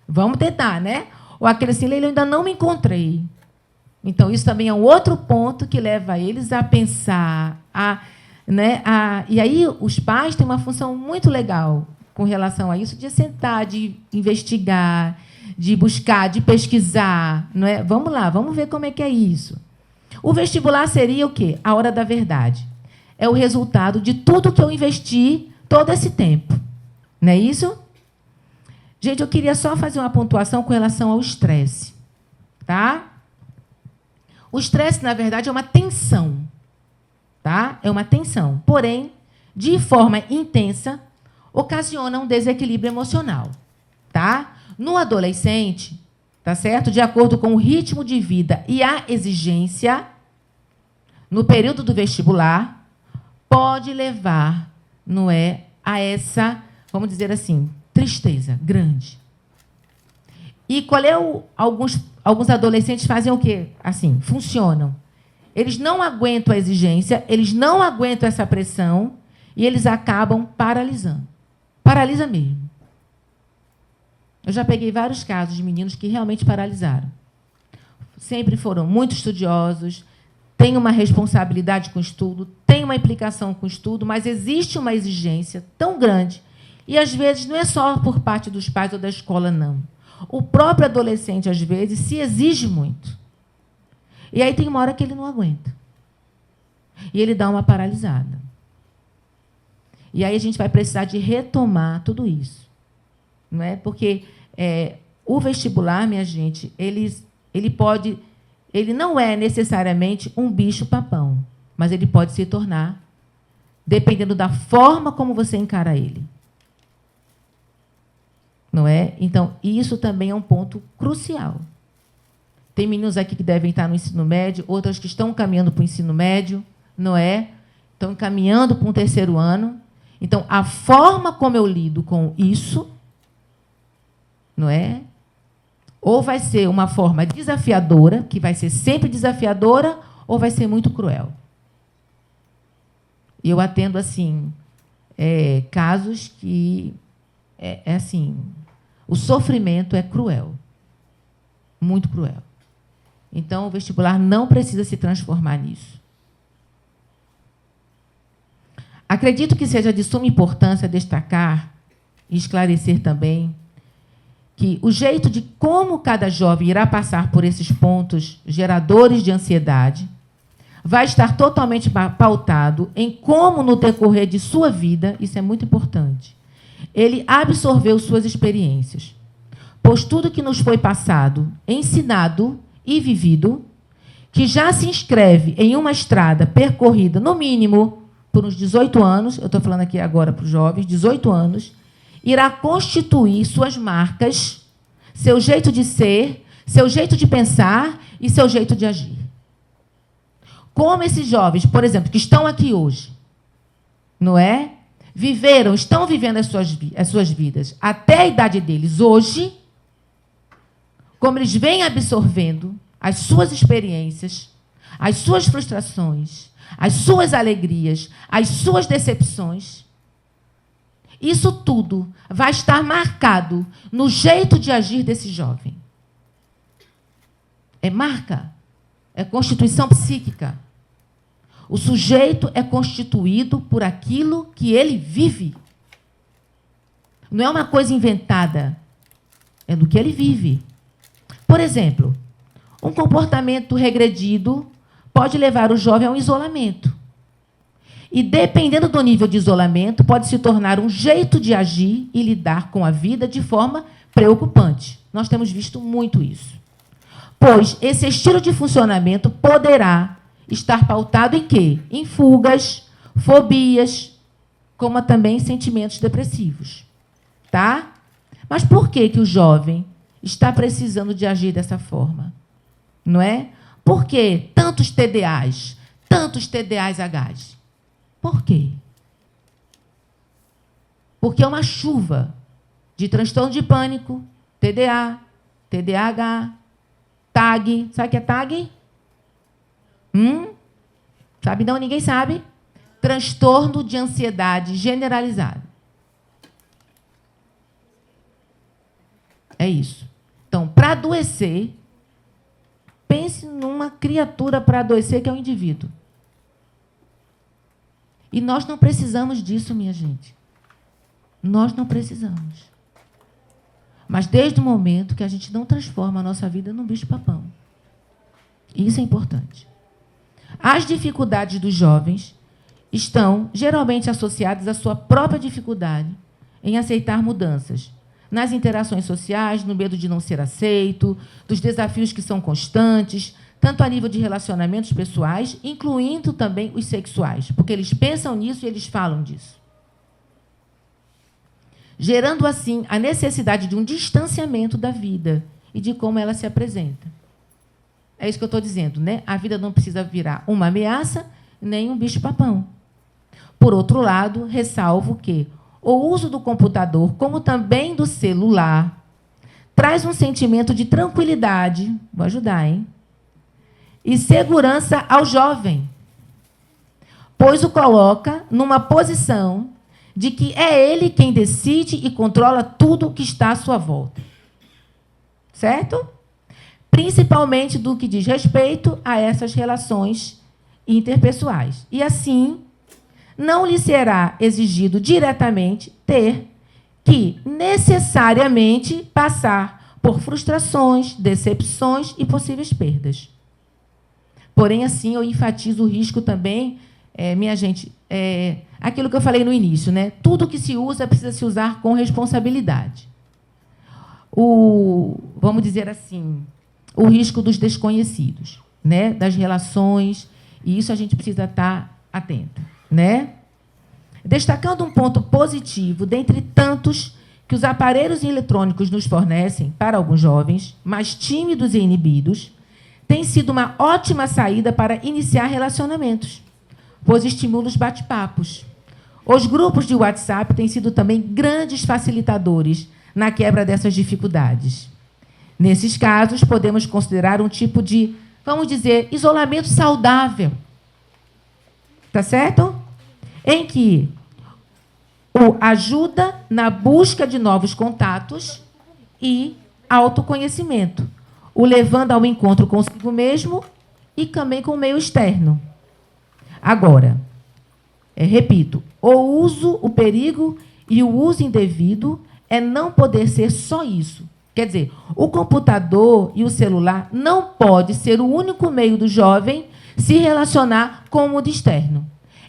Vamos tentar, né? Ou aquele assim, Leila, eu ainda não me encontrei. Então, isso também é um outro ponto que leva eles a pensar. E aí, os pais têm uma função muito legal com relação a isso, de sentar, de investigar, de buscar, de pesquisar. Não é? Vamos lá, vamos ver como é que é isso. O vestibular seria o quê? A hora da verdade. É o resultado de tudo que eu investi todo esse tempo. Não é isso? Gente, eu queria só fazer uma pontuação com relação ao estresse. Tá? O estresse, na verdade, é uma tensão. Tá? É uma tensão. Porém, de forma intensa, ocasiona um desequilíbrio emocional. Tá? No adolescente, tá certo? De acordo com o ritmo de vida e a exigência, no período do vestibular, pode levar, não é, a essa, vamos dizer assim, tristeza grande. E qual é alguns adolescentes fazem o quê? Assim, funcionam. Eles não aguentam a exigência, eles não aguentam essa pressão e eles acabam paralisando. Paralisa mesmo. Eu já peguei vários casos de meninos que realmente paralisaram. Sempre foram muito estudiosos, têm uma responsabilidade com o estudo, têm uma implicação com o estudo, mas existe uma exigência tão grande. E, às vezes, não é só por parte dos pais ou da escola, não. O próprio adolescente, às vezes, se exige muito. E aí tem uma hora que ele não aguenta. E ele dá uma paralisada. E aí a gente vai precisar de retomar tudo isso. Não é? Porque o vestibular, minha gente, ele não é necessariamente um bicho-papão, mas ele pode se tornar, dependendo da forma como você encara ele. Não é? Então, isso também é um ponto crucial. Tem meninos aqui que devem estar no ensino médio, outros que estão caminhando para o ensino médio, não é? Estão caminhando para um terceiro ano. Então, a forma como eu lido com isso, não é? Ou vai ser uma forma desafiadora, que vai ser sempre desafiadora, ou vai ser muito cruel. E eu atendo, assim, casos que assim, o sofrimento é cruel, muito cruel. Então, o vestibular não precisa se transformar nisso. Acredito que seja de suma importância destacar e esclarecer também que o jeito de como cada jovem irá passar por esses pontos geradores de ansiedade vai estar totalmente pautado em como, no decorrer de sua vida, isso é muito importante, ele absorveu suas experiências. Pois tudo que nos foi passado, ensinado e vivido, que já se inscreve em uma estrada percorrida, no mínimo, por uns 18 anos, eu estou falando aqui agora para os jovens, 18 anos, irá constituir suas marcas, seu jeito de ser, seu jeito de pensar e seu jeito de agir. Como esses jovens, por exemplo, que estão aqui hoje, não é? Estão vivendo as suas vidas até a idade deles hoje, como eles vêm absorvendo as suas experiências, as suas frustrações, as suas alegrias, as suas decepções, isso tudo vai estar marcado no jeito de agir desse jovem. É marca, é constituição psíquica. O sujeito é constituído por aquilo que ele vive. Não é uma coisa inventada, é do que ele vive. Por exemplo, um comportamento regredido pode levar o jovem a um isolamento. E, dependendo do nível de isolamento, pode se tornar um jeito de agir e lidar com a vida de forma preocupante. Nós temos visto muito isso. Pois esse estilo de funcionamento poderá estar pautado em quê? Em fugas, fobias, como também sentimentos depressivos. Tá? Mas por que o jovem está precisando de agir dessa forma? Não é? Por que tantos TDAs, tantos TDAHs? Por quê? Porque é uma chuva de transtorno de pânico, TDA, TDAH, TAG. Sabe o que é TAG? Sabe não? Ninguém sabe? Transtorno de ansiedade generalizado. É isso. Então, para adoecer, pense numa criatura para adoecer que é um indivíduo. E nós não precisamos disso, minha gente. Nós não precisamos. Mas desde o momento que a gente não transforma a nossa vida num bicho-papão. Isso é importante. As dificuldades dos jovens estão geralmente associadas à sua própria dificuldade em aceitar mudanças, nas interações sociais, no medo de não ser aceito, dos desafios que são constantes, tanto a nível de relacionamentos pessoais, incluindo também os sexuais, porque eles pensam nisso e eles falam disso. Gerando, assim, a necessidade de um distanciamento da vida e de como ela se apresenta. É isso que eu estou dizendo, né? A vida não precisa virar uma ameaça nem um bicho-papão. Por outro lado, ressalvo que o uso do computador, como também do celular, traz um sentimento de tranquilidade, vou ajudar, hein? E segurança ao jovem, pois o coloca numa posição de que é ele quem decide e controla tudo o que está à sua volta. Certo? Principalmente do que diz respeito a essas relações interpessoais. E, assim, não lhe será exigido diretamente ter que, necessariamente, passar por frustrações, decepções e possíveis perdas. Porém, assim, eu enfatizo o risco também, minha gente, aquilo que eu falei no início, né? Tudo que se usa precisa se usar com responsabilidade. Vamos dizer assim, o risco dos desconhecidos, né? Das relações, e isso a gente precisa estar atento, né? Destacando um ponto positivo, dentre tantos que os aparelhos eletrônicos nos fornecem para alguns jovens mais tímidos e inibidos, tem sido uma ótima saída para iniciar relacionamentos, pois estimula os bate-papos. Os grupos de WhatsApp têm sido também grandes facilitadores na quebra dessas dificuldades. Nesses casos, podemos considerar um tipo de, vamos dizer, isolamento saudável. Tá certo? Em que ajuda na busca de novos contatos e autoconhecimento, o levando ao encontro consigo mesmo e também com o meio externo. Agora, repito, o perigo e o uso indevido é não poder ser só isso. Quer dizer, o computador e o celular não pode ser o único meio do jovem se relacionar com o mundo externo.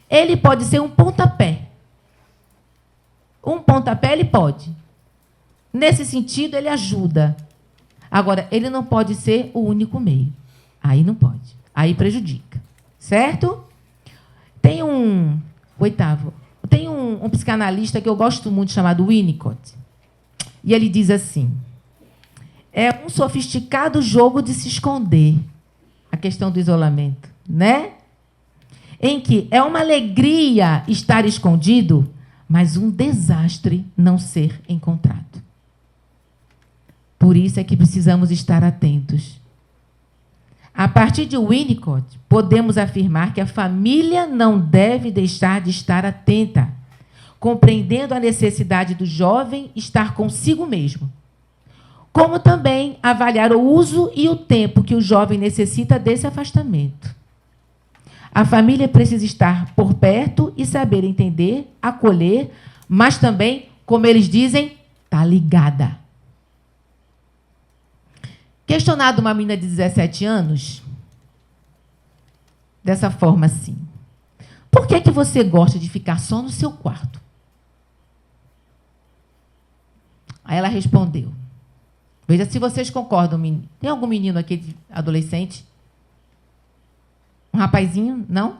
Ele pode ser um pontapé. Um pontapé ele pode. Nesse sentido, ele ajuda. Agora, ele não pode ser o único meio. Aí não pode. Aí prejudica. Certo? Tem oitavo. Tem um psicanalista que eu gosto muito, chamado Winnicott. E ele diz assim: é um sofisticado jogo de se esconder. A questão do isolamento, né? Em que é uma alegria estar escondido, mas um desastre não ser encontrado. Por isso é que precisamos estar atentos. A partir de Winnicott, podemos afirmar que a família não deve deixar de estar atenta, compreendendo a necessidade do jovem estar consigo mesmo, como também avaliar o uso e o tempo que o jovem necessita desse afastamento. A família precisa estar por perto e saber entender, acolher, mas também, como eles dizem, tá ligada. Questionado uma menina de 17 anos, dessa forma assim: por que você gosta de ficar só no seu quarto? Aí ela respondeu. Veja se vocês concordam, menino. Tem algum menino aqui de adolescente? Um rapazinho? Não?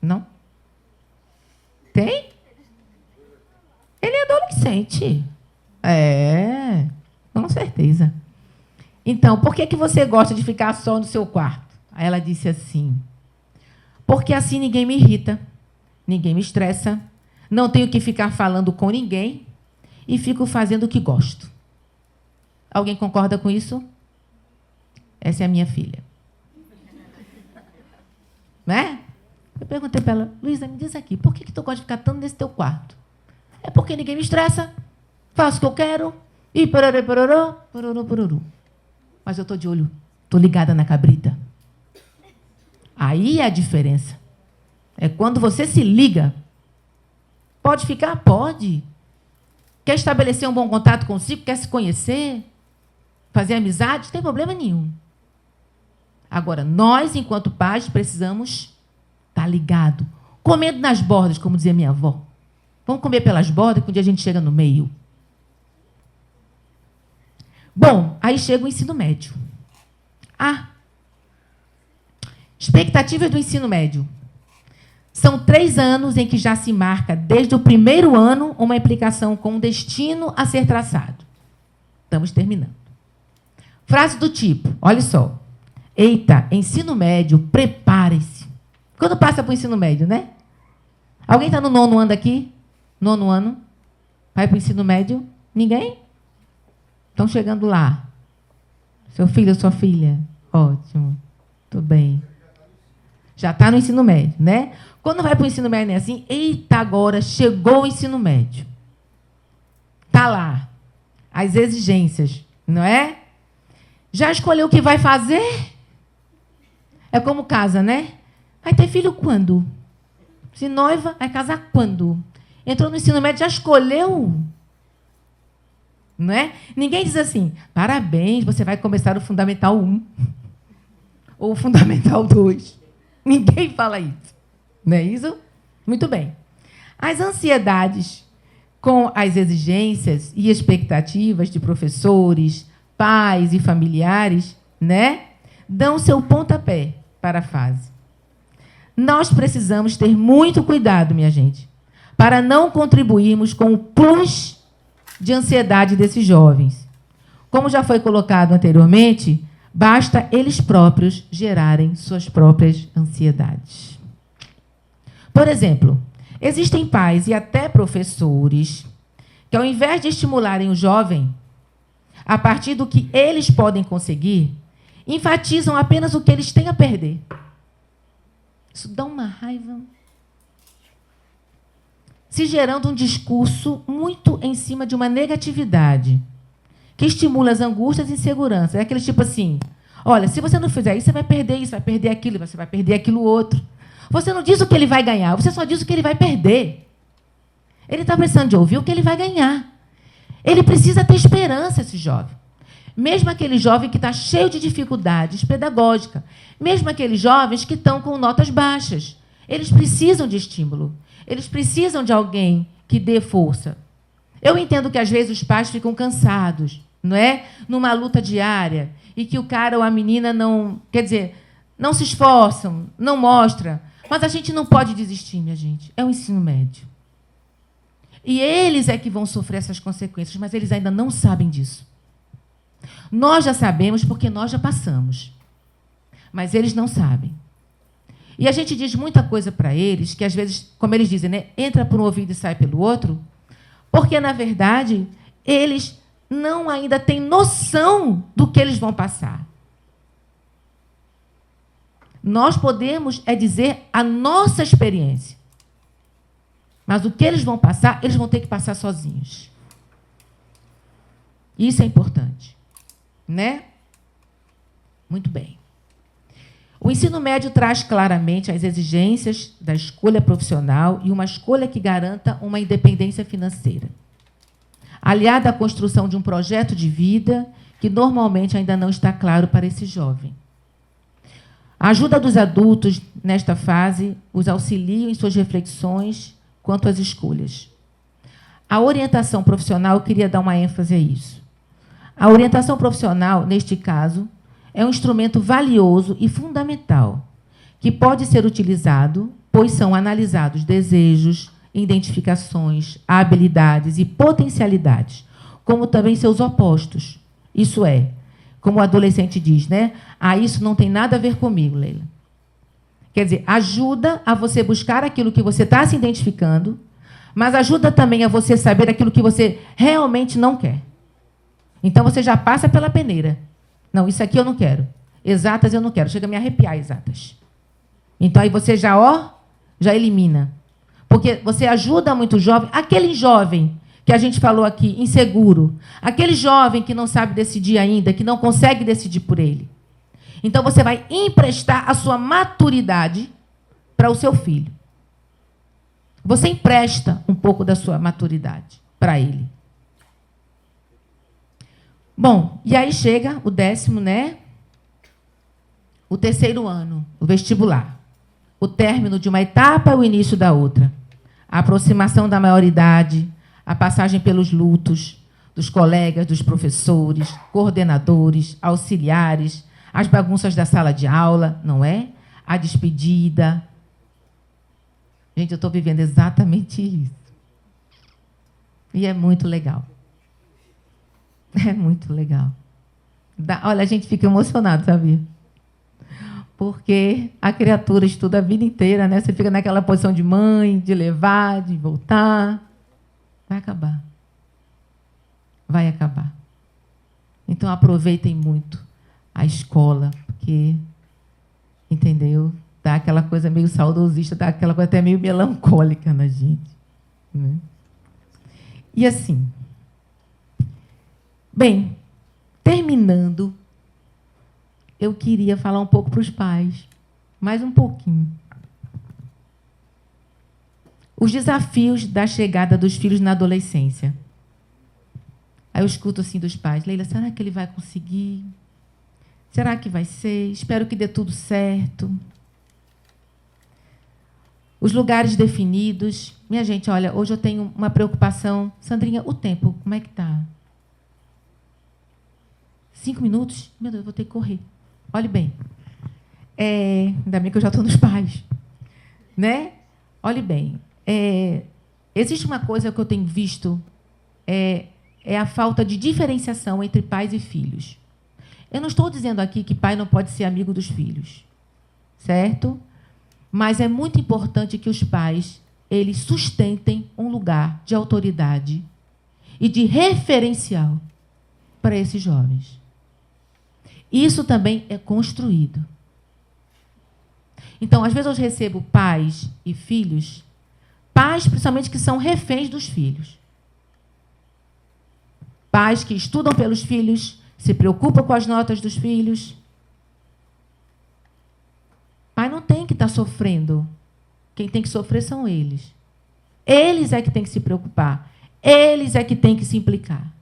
Não? Tem? Ele é adolescente. É, com certeza. Então, por que você gosta de ficar só no seu quarto? Aí ela disse assim: porque assim ninguém me irrita, ninguém me estressa, não tenho que ficar falando com ninguém e fico fazendo o que gosto. Alguém concorda com isso? Essa é a minha filha. Né? Eu perguntei para ela: Luísa, me diz aqui, por que tu gosta de ficar tanto nesse teu quarto? É porque ninguém me estressa, faço o que eu quero, e pororô, pororô, pororô, pororô. Mas eu estou de olho, estou ligada na cabrita. Aí é a diferença. É quando você se liga. Pode ficar? Pode. Quer estabelecer um bom contato consigo? Quer se conhecer? Fazer amizade? Não tem problema nenhum. Agora, nós, enquanto pais, precisamos estar ligado. Comendo nas bordas, como dizia minha avó. Vamos comer pelas bordas, que um dia a gente chega no meio. Bom, aí chega o ensino médio. Expectativas do ensino médio. São 3 anos em que já se marca, desde o primeiro ano, uma implicação com um destino a ser traçado. Estamos terminando. Frase do tipo, olha só: eita, ensino médio, prepare-se. Quando passa para o ensino médio, né? Alguém está no 9º ano aqui? 9º ano? Vai para o ensino médio? Ninguém? Estão chegando lá. Seu filho ou sua filha? Ótimo. Tudo bem. Já está no ensino médio, né? Quando vai para o ensino médio, é assim: eita, agora chegou o ensino médio. Está lá. As exigências, não é? Já escolheu o que vai fazer? É como casa, né? Vai ter filho quando? Se noiva, vai casar quando? Entrou no ensino médio, já escolheu? Não é? Ninguém diz assim: parabéns, você vai começar o Fundamental 1 ou o Fundamental 2. Ninguém fala isso. Não é isso? Muito bem. As ansiedades com as exigências e expectativas de professores, pais e familiares, né, dão seu pontapé para a fase. Nós precisamos ter muito cuidado, minha gente, para não contribuirmos com o plus de ansiedade desses jovens. Como já foi colocado anteriormente, basta eles próprios gerarem suas próprias ansiedades. Por exemplo, existem pais e até professores que, ao invés de estimularem o jovem a partir do que eles podem conseguir, enfatizam apenas o que eles têm a perder. Isso dá uma raiva. Se gerando um discurso muito em cima de uma negatividade, que estimula as angústias e inseguranças. É aquele tipo assim: olha, se você não fizer isso, você vai perder isso, vai perder aquilo, você vai perder aquilo outro. Você não diz o que ele vai ganhar, você só diz o que ele vai perder. Ele está precisando de ouvir o que ele vai ganhar. Ele precisa ter esperança, esse jovem. Mesmo aquele jovem que está cheio de dificuldades pedagógicas, mesmo aqueles jovens que estão com notas baixas, eles precisam de estímulo, eles precisam de alguém que dê força. Eu entendo que, às vezes, os pais ficam cansados, não é? Numa luta diária, e que o cara ou a menina não, quer dizer, não se esforçam, não mostra. Mas a gente não pode desistir, minha gente. É o ensino médio. E eles é que vão sofrer essas consequências, mas eles ainda não sabem disso. Nós já sabemos porque nós já passamos. Mas eles não sabem. E a gente diz muita coisa para eles, que às vezes, como eles dizem, né, entra por um ouvido e sai pelo outro, porque, na verdade, eles não ainda têm noção do que eles vão passar. Nós podemos dizer a nossa experiência. Mas o que eles vão passar, eles vão ter que passar sozinhos. Isso é importante. Né? Muito bem. O ensino médio traz claramente as exigências da escolha profissional e uma escolha que garanta uma independência financeira, aliada à construção de um projeto de vida que normalmente ainda não está claro para esse jovem. A ajuda dos adultos nesta fase os auxilia em suas reflexões quanto às escolhas. A orientação profissional, eu queria dar uma ênfase a isso. A orientação profissional, neste caso, é um instrumento valioso e fundamental, que pode ser utilizado, pois são analisados desejos, identificações, habilidades e potencialidades, como também seus opostos. Isso é, como o adolescente diz, né? Ah, isso não tem nada a ver comigo, Leila. Quer dizer, ajuda a você buscar aquilo que você está se identificando, mas ajuda também a você saber aquilo que você realmente não quer. Então, você já passa pela peneira. Não, isso aqui eu não quero. Exatas eu não quero. Chega a me arrepiar, exatas. Então, aí você já elimina. Porque você ajuda muito o jovem, aquele jovem que a gente falou aqui, inseguro, aquele jovem que não sabe decidir ainda, que não consegue decidir por ele. Então, você vai emprestar a sua maturidade para o seu filho. Você empresta um pouco da sua maturidade para ele. Bom, e aí chega o 10º, né? O 3º ano, o vestibular. O término de uma etapa e o início da outra. A aproximação da maioridade, a passagem pelos lutos dos colegas, dos professores, coordenadores, auxiliares, as bagunças da sala de aula, não é? A despedida. Gente, eu estou vivendo exatamente isso. E é muito legal. É muito legal. Olha, a gente fica emocionado, sabia? Porque a criatura estuda a vida inteira, né? Você fica naquela posição de mãe, de levar, de voltar. Vai acabar. Vai acabar. Então, aproveitem muito a escola, porque, entendeu? Dá aquela coisa meio saudosista, dá aquela coisa até meio melancólica na gente. Né? E assim... Bem, terminando, eu queria falar um pouco para os pais, mais um pouquinho. Os desafios da chegada dos filhos na adolescência. Aí eu escuto assim dos pais, Leila, será que ele vai conseguir? Será que vai ser? Espero que dê tudo certo. Os lugares definidos. Minha gente, olha, hoje eu tenho uma preocupação. Sandrinha, o tempo, como é que está? 5 minutos? Meu Deus, eu vou ter que correr. Olhe bem. Ainda bem que eu já estou nos pais. Né? Olhe bem. Existe uma coisa que eu tenho visto, é a falta de diferenciação entre pais e filhos. Eu não estou dizendo aqui que pai não pode ser amigo dos filhos. Certo? Mas é muito importante que os pais eles sustentem um lugar de autoridade e de referencial para esses jovens. Isso também é construído. Então, às vezes, eu recebo pais e filhos, pais, principalmente, que são reféns dos filhos. Pais que estudam pelos filhos, se preocupam com as notas dos filhos. Pai não tem que estar sofrendo. Quem tem que sofrer são eles. Eles é que têm que se preocupar. Eles é que têm que se implicar.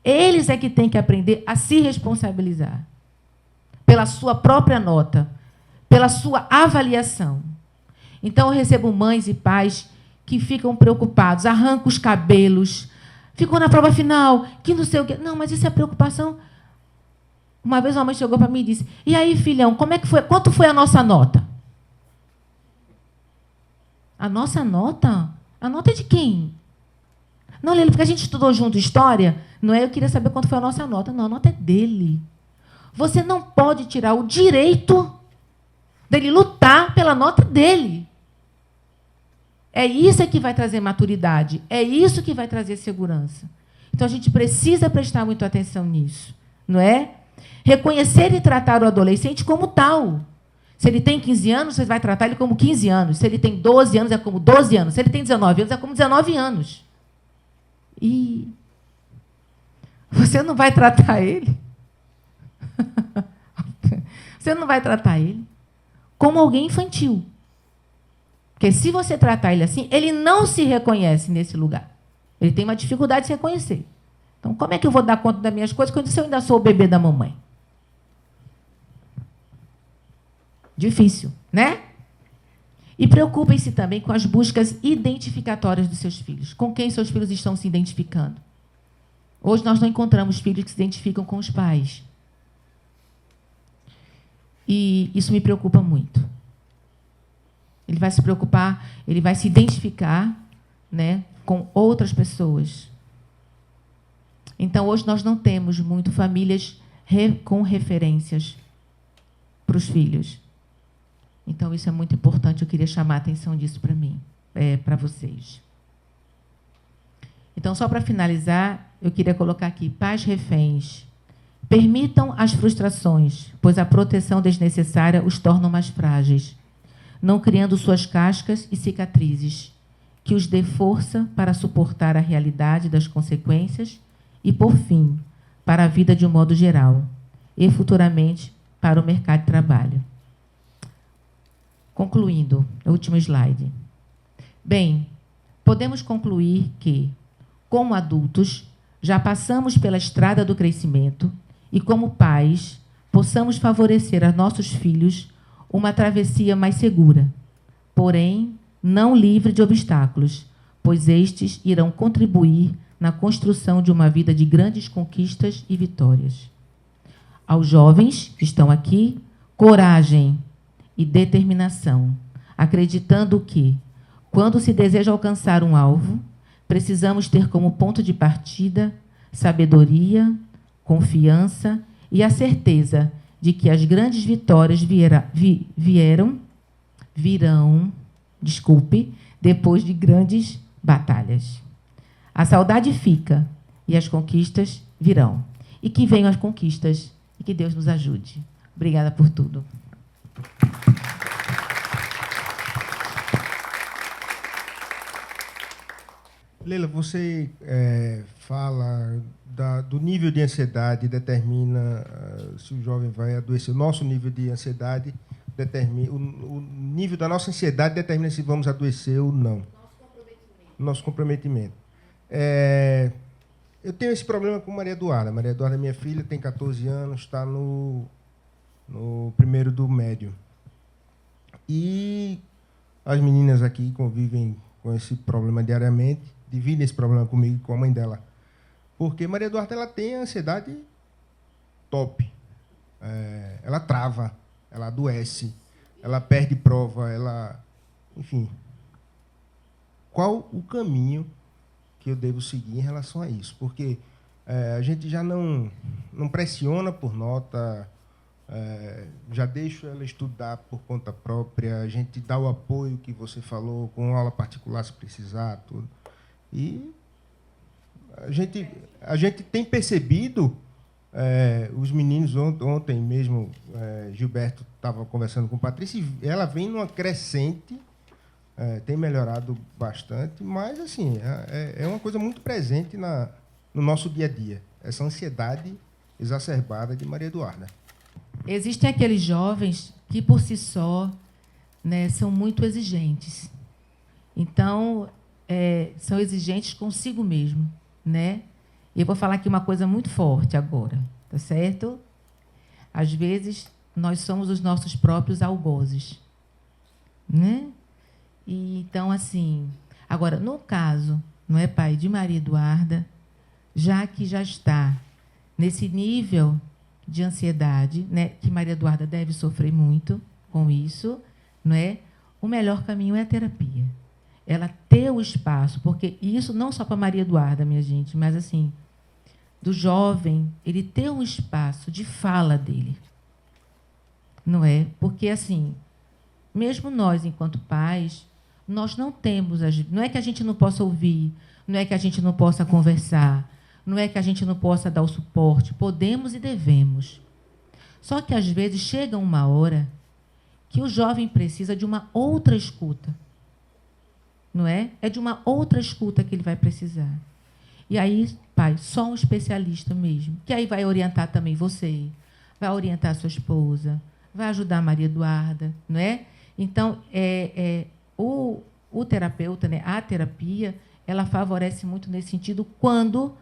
Eles é que têm que aprender a se responsabilizar pela sua própria nota, pela sua avaliação. Então, eu recebo mães e pais que ficam preocupados, arrancam os cabelos, ficam na prova final, que não sei o quê. Não, mas isso é preocupação. Uma vez uma mãe chegou para mim e disse: e aí, filhão, como é que foi? Quanto foi a nossa nota? A nossa nota? A nota é de quem? Não, Leila, porque a gente estudou junto história, não é? Eu queria saber quanto foi a nossa nota. Não, a nota é dele. Você não pode tirar o direito dele lutar pela nota dele. É isso que vai trazer maturidade. É isso que vai trazer segurança. Então, a gente precisa prestar muito atenção nisso, não é? Reconhecer e tratar o adolescente como tal. Se ele tem 15 anos, você vai tratar ele como 15 anos. Se ele tem 12 anos, é como 12 anos. Se ele tem 19 anos, é como 19 anos. E você não vai tratar ele? Você não vai tratar ele como alguém infantil. Porque se você tratar ele assim, ele não se reconhece nesse lugar. Ele tem uma dificuldade de se reconhecer. Então, como é que eu vou dar conta das minhas coisas quando eu ainda sou o bebê da mamãe? Difícil, né? E preocupem-se também com as buscas identificatórias dos seus filhos. Com quem seus filhos estão se identificando? Hoje nós não encontramos filhos que se identificam com os pais. E isso me preocupa muito. Ele vai se preocupar, ele vai se identificar, né, com outras pessoas. Então, hoje nós não temos muito famílias com referências para os filhos. Então, isso é muito importante. Eu queria chamar a atenção disso para mim, para vocês. Então, só para finalizar, eu queria colocar aqui: pais reféns. Permitam as frustrações, pois a proteção desnecessária os torna mais frágeis, não criando suas cascas e cicatrizes, que os dê força para suportar a realidade das consequências e, por fim, para a vida de um modo geral, e futuramente para o mercado de trabalho. Concluindo, o último slide. Bem, podemos concluir que, como adultos, já passamos pela estrada do crescimento e, como pais, possamos favorecer a nossos filhos uma travessia mais segura, porém não livre de obstáculos, pois estes irão contribuir na construção de uma vida de grandes conquistas e vitórias. Aos jovens que estão aqui, coragem e determinação, acreditando que, quando se deseja alcançar um alvo, precisamos ter como ponto de partida sabedoria, confiança e a certeza de que as grandes vitórias virão, depois de grandes batalhas. A saudade fica e as conquistas virão. E que venham as conquistas e que Deus nos ajude. Obrigada por tudo. Leila, você fala do nível de ansiedade, determina se o jovem vai adoecer. O nosso nível de ansiedade determina, o nível da nossa ansiedade determina se vamos adoecer ou não. Nosso comprometimento. Eu tenho esse problema com Maria Eduarda. Maria Eduarda é minha filha, tem 14 anos, está no primeiro do médio. E as meninas aqui convivem com esse problema diariamente, dividem esse problema comigo e com a mãe dela. Porque Maria Eduarda ela tem a ansiedade top. Ela trava, ela adoece, ela perde prova, enfim. Qual o caminho que eu devo seguir em relação a isso? Porque a gente já não pressiona por nota, já deixa ela estudar por conta própria, a gente dá o apoio que você falou, com aula particular se precisar, tudo. E a gente tem percebido, os meninos, ontem mesmo, Gilberto estava conversando com Patrícia, e ela vem numa crescente, tem melhorado bastante, mas assim, é uma coisa muito presente no nosso dia a dia, essa ansiedade exacerbada de Maria Eduarda. Existem aqueles jovens que, por si só, né, são muito exigentes. Então, são exigentes consigo mesmo, né? E eu vou falar aqui uma coisa muito forte agora, tá certo? Às vezes, nós somos os nossos próprios algozes, né? E, então, assim... Agora, no caso, não é, pai, de Maria Eduarda, já que já está nesse nível de ansiedade, né, que Maria Eduarda deve sofrer muito com isso, não é? O melhor caminho é a terapia. Ela ter o espaço, porque isso não só para Maria Eduarda, minha gente, mas assim, do jovem, ele ter um espaço de fala dele. Não é? Porque, assim, mesmo nós, enquanto pais, nós não temos... Não é que a gente não possa ouvir, não é que a gente não possa conversar, não é que a gente não possa dar o suporte. Podemos e devemos. Só que, às vezes, chega uma hora que o jovem precisa de uma outra escuta. Não é? É de uma outra escuta que ele vai precisar. E aí, pai, só um especialista mesmo, que aí vai orientar também você, vai orientar a sua esposa, vai ajudar a Maria Eduarda, não é? Então, o terapeuta, né, a terapia, ela favorece muito nesse sentido quando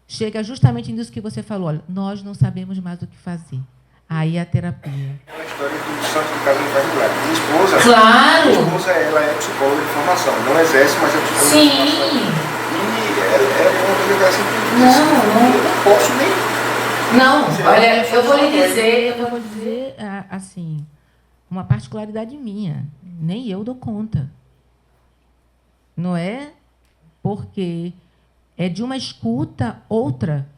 chega justamente nisso que você falou, olha, nós não sabemos mais o que fazer. Aí a terapia. É uma história do santo do caso particular. Minha esposa, claro. Minha esposa, ela é psicóloga de formação, não exerce, mas é psicóloga Sim. de formação. E é uma coisa que ela sempre diz, eu não posso nem... Não, olha, eu vou lhe dizer, assim, uma particularidade minha. Nem eu dou conta. Não é? Porque é de uma escuta outra.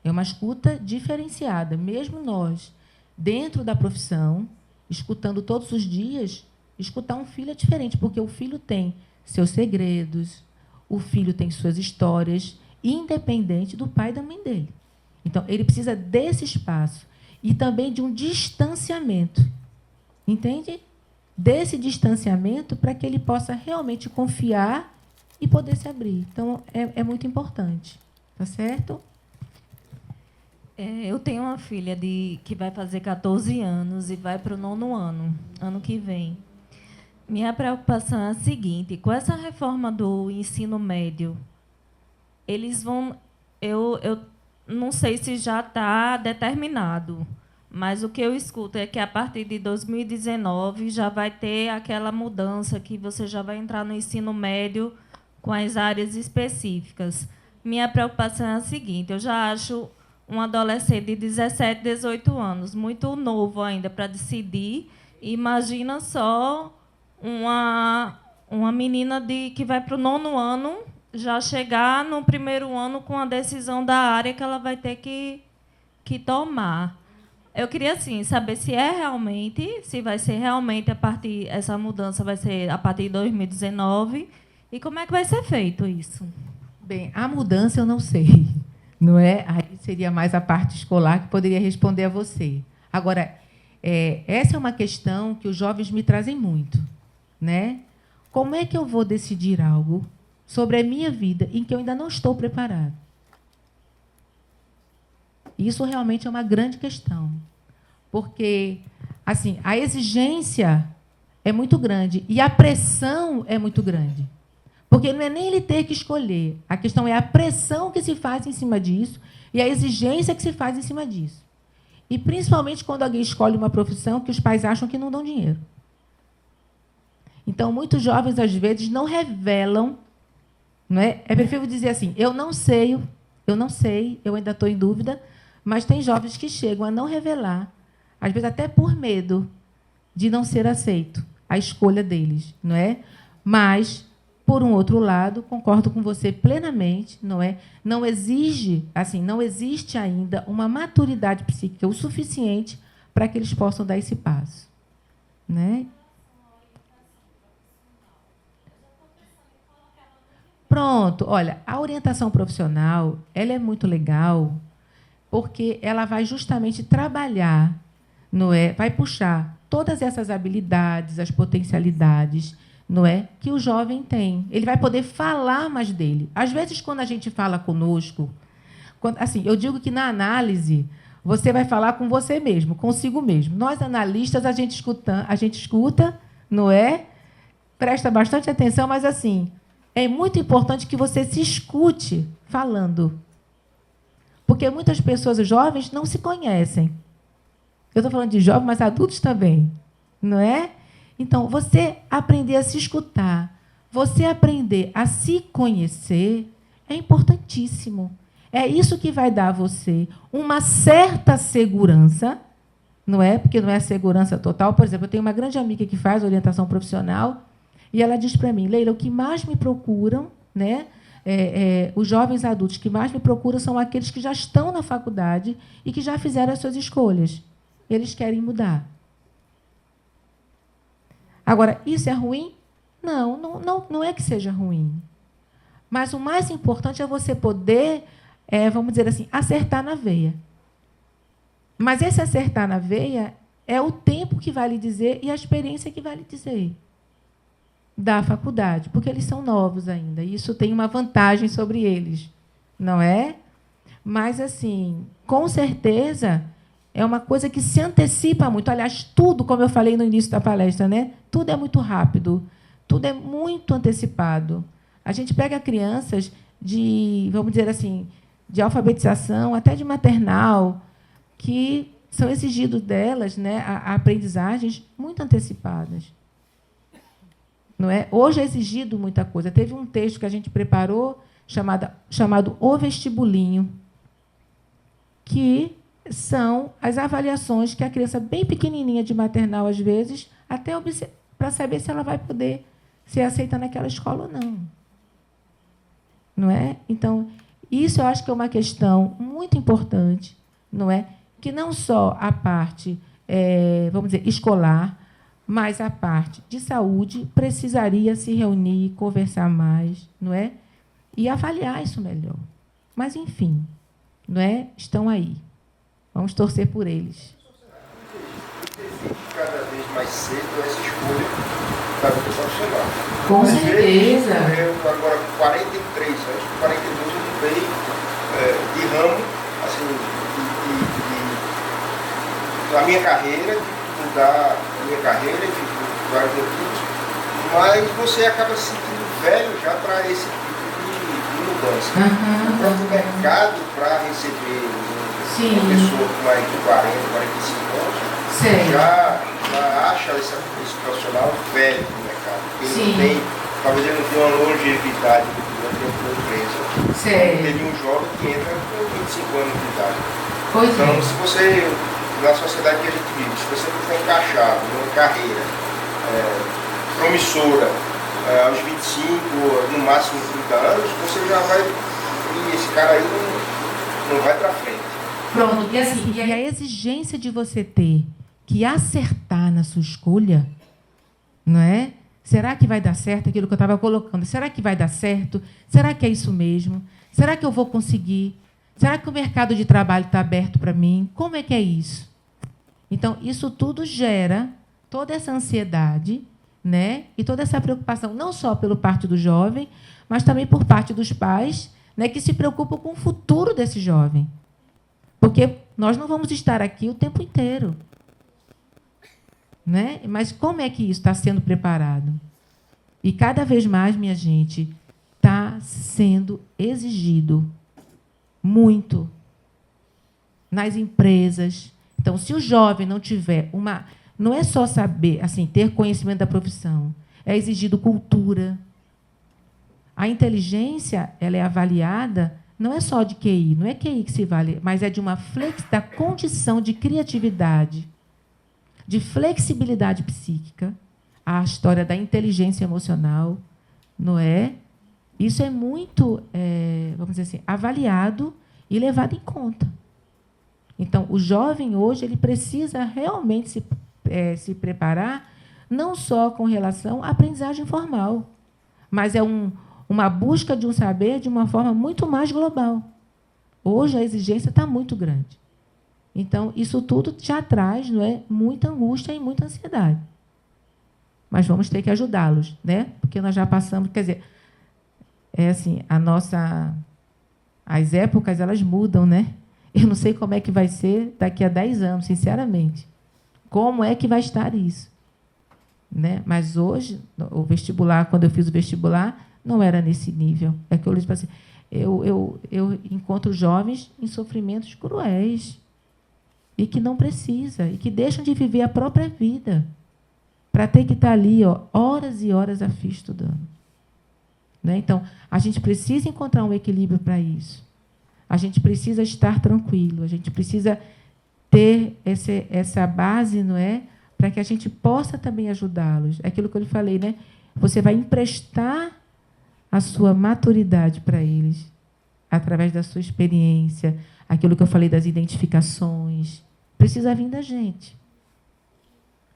É uma escuta diferenciada. Mesmo nós, dentro da profissão, escutando todos os dias, escutar um filho é diferente, porque o filho tem seus segredos, o filho tem suas histórias, independente do pai e da mãe dele. Então, ele precisa desse espaço e também de um distanciamento. Entende? Desse distanciamento para que ele possa realmente confiar e poder se abrir. Então, é muito importante. Tá certo? Eu tenho uma filha que vai fazer 14 anos e vai para o 9º ano que vem. Minha preocupação é a seguinte: com essa reforma do ensino médio, eles vão... Eu não sei se já está determinado, mas o que eu escuto é que, a partir de 2019, já vai ter aquela mudança que você já vai entrar no ensino médio com as áreas específicas. Minha preocupação é a seguinte: eu já acho um adolescente de 17, 18 anos muito novo ainda para decidir. Imagina só uma menina que vai para o 9º ano já chegar no 1º ano com a decisão da área que ela vai ter que tomar. Eu queria, assim, saber se vai ser realmente essa mudança vai ser a partir de 2019 e como é que vai ser feito isso. Bem, a mudança eu não sei, não é? Aí seria mais a parte escolar que poderia responder a você. Agora, essa é uma questão que os jovens me trazem muito, né? Como é que eu vou decidir algo sobre a minha vida em que eu ainda não estou preparado? Isso realmente é uma grande questão, porque, assim, a exigência é muito grande e a pressão é muito grande. Porque não é nem ele ter que escolher, a questão é a pressão que se faz em cima disso e a exigência que se faz em cima disso. E, principalmente, quando alguém escolhe uma profissão que os pais acham que não dão dinheiro. Então, muitos jovens, às vezes, não revelam, não é? É preferível dizer assim, eu não sei, eu ainda estou em dúvida, mas tem jovens que chegam a não revelar, às vezes até por medo de não ser aceito a escolha deles, não é? Mas, por um outro lado, concordo com você plenamente, não é? Não existe ainda uma maturidade psíquica o suficiente para que eles possam dar esse passo, né? Pronto, olha, a orientação profissional, ela é muito legal, porque ela vai justamente trabalhar, não é? Vai puxar todas essas habilidades, as potencialidades, não é, que o jovem tem. Ele vai poder falar mais dele. Às vezes, quando a gente fala conosco, assim, eu digo que na análise você vai falar com você mesmo, consigo mesmo. Nós analistas a gente escuta, não é? Presta bastante atenção, mas assim, é muito importante que você se escute falando. Porque muitas pessoas jovens não se conhecem. Eu estou falando de jovens, mas adultos também, não é? Então, você aprender a se escutar, você aprender a se conhecer, é importantíssimo. É isso que vai dar a você uma certa segurança, não é? Porque não é segurança total. Por exemplo, eu tenho uma grande amiga que faz orientação profissional e ela diz para mim, Leila, o que mais me procuram, né? Os jovens adultos que mais me procuram são aqueles que já estão na faculdade e que já fizeram as suas escolhas. Eles querem mudar. Agora, isso é ruim? Não é que seja ruim. Mas o mais importante é você poder, vamos dizer assim, acertar na veia. Mas esse acertar na veia é o tempo que vai lhe dizer e a experiência que vai lhe dizer da faculdade, porque eles são novos ainda, e isso tem uma vantagem sobre eles, não é? Mas, assim, com certeza, é uma coisa que se antecipa muito. Aliás, tudo, como eu falei no início da palestra, né? Tudo é muito rápido, tudo é muito antecipado. A gente pega crianças de, vamos dizer assim, de alfabetização, até de maternal, que são exigidos delas, né, a aprendizagens muito antecipadas. Não é? Hoje é exigido muita coisa. Teve um texto que a gente preparou chamado O Vestibulinho, que são as avaliações que a criança bem pequenininha de maternal, às vezes, até para saber se ela vai poder ser aceita naquela escola ou não. Não é? Então, isso eu acho que é uma questão muito importante, não é? Que não só a parte, vamos dizer, escolar, mas a parte de saúde precisaria se reunir, conversar mais, não é? E avaliar isso melhor. Mas, enfim, não é? Estão aí. Vamos torcer por eles. Cada vez mais cedo essa escolha da vida profissional. Com certeza. Eu, agora, com 43 anos, com 42, eu mudei de ramo, assim, na minha carreira, de mudar a minha carreira, de vários motivos, mas você acaba se sentindo velho já para esse tipo de mudança. O próprio mercado, para receber uma pessoa com mais de 40, 45 anos, já acha esse profissional velho no mercado. Porque ele não tem, talvez ele não tenha uma longevidade dentro da empresa. Teve um jovem que entra com 25 anos de idade. Então, se você, na sociedade que a gente vive, se você não for encaixado numa carreira promissora aos 25, no máximo 30 anos, você já vai, e esse cara aí não vai para frente. Pronto, e assim, e a exigência de você ter que acertar na sua escolha, não é? Será que vai dar certo aquilo que eu estava colocando? Será que vai dar certo? Será que é isso mesmo? Será que eu vou conseguir? Será que o mercado de trabalho está aberto para mim? Como é que é isso? Então, isso tudo gera toda essa ansiedade, né? E toda essa preocupação, não só pela parte do jovem, mas também por parte dos pais, né, que se preocupam com o futuro desse jovem. Porque nós não vamos estar aqui o tempo inteiro. Né? Mas como é que isso está sendo preparado? E cada vez mais, minha gente, está sendo exigido muito nas empresas. Então, se o jovem não tiver uma... Não é só saber, assim, ter conhecimento da profissão. É exigido cultura. A inteligência, ela é avaliada, não é só de QI, não é QI que se vale, mas é de uma da condição de criatividade, de flexibilidade psíquica, a história da inteligência emocional, não é? Isso é muito, vamos dizer assim, avaliado e levado em conta. Então, o jovem hoje ele precisa realmente se preparar, não só com relação à aprendizagem formal, mas é uma busca de um saber de uma forma muito mais global. Hoje a exigência está muito grande. Então, isso tudo já traz, não é, muita angústia e muita ansiedade. Mas vamos ter que ajudá-los, né? Porque nós já passamos, quer dizer, assim, as épocas elas mudam, né? Eu não sei como é que vai ser daqui a 10 anos, sinceramente. Como é que vai estar isso? Né? Mas hoje, o vestibular, quando eu fiz o vestibular, não era nesse nível. É que eu disse assim, eu encontro jovens em sofrimentos cruéis e que não precisa, e que deixam de viver a própria vida para ter que estar ali, horas e horas a fio estudando. Né? Então, a gente precisa encontrar um equilíbrio para isso. A gente precisa estar tranquilo, a gente precisa ter essa base, não é? Para que a gente possa também ajudá-los. É aquilo que eu lhe falei, né? Você vai emprestar a sua maturidade para eles, através da sua experiência, aquilo que eu falei das identificações. Precisa vir da gente.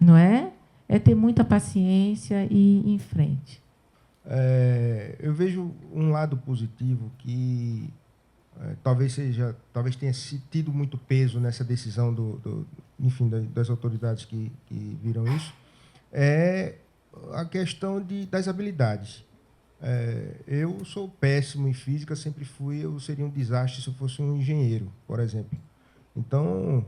Não é? É ter muita paciência e ir em frente. Eu vejo um lado positivo que talvez tenha tido muito peso nessa decisão enfim, das autoridades que viram isso, é a questão das habilidades. Eu sou péssimo em física, sempre fui, eu seria um desastre se eu fosse um engenheiro, por exemplo. Então,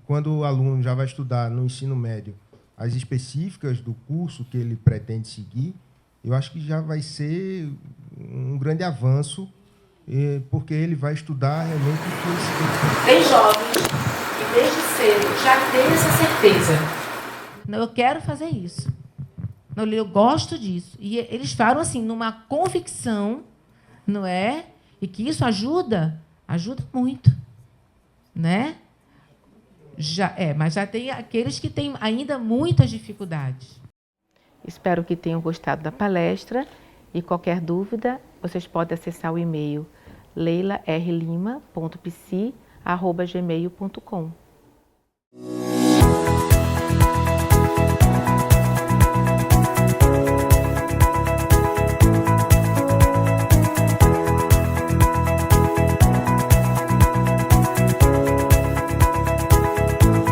quando o aluno já vai estudar no ensino médio as específicas do curso que ele pretende seguir, eu acho que já vai ser um grande avanço, porque ele vai estudar realmente o que ele se... Tem jovens que desde cedo já têm essa certeza. Não, eu quero fazer isso. Não, eu gosto disso. E eles falam assim, numa convicção, não é? E que isso ajuda muito, né? Mas já tem aqueles que têm ainda muitas dificuldades. Espero que tenham gostado da palestra e qualquer dúvida, vocês podem acessar o e-mail leilarlima.psi@gmail.com.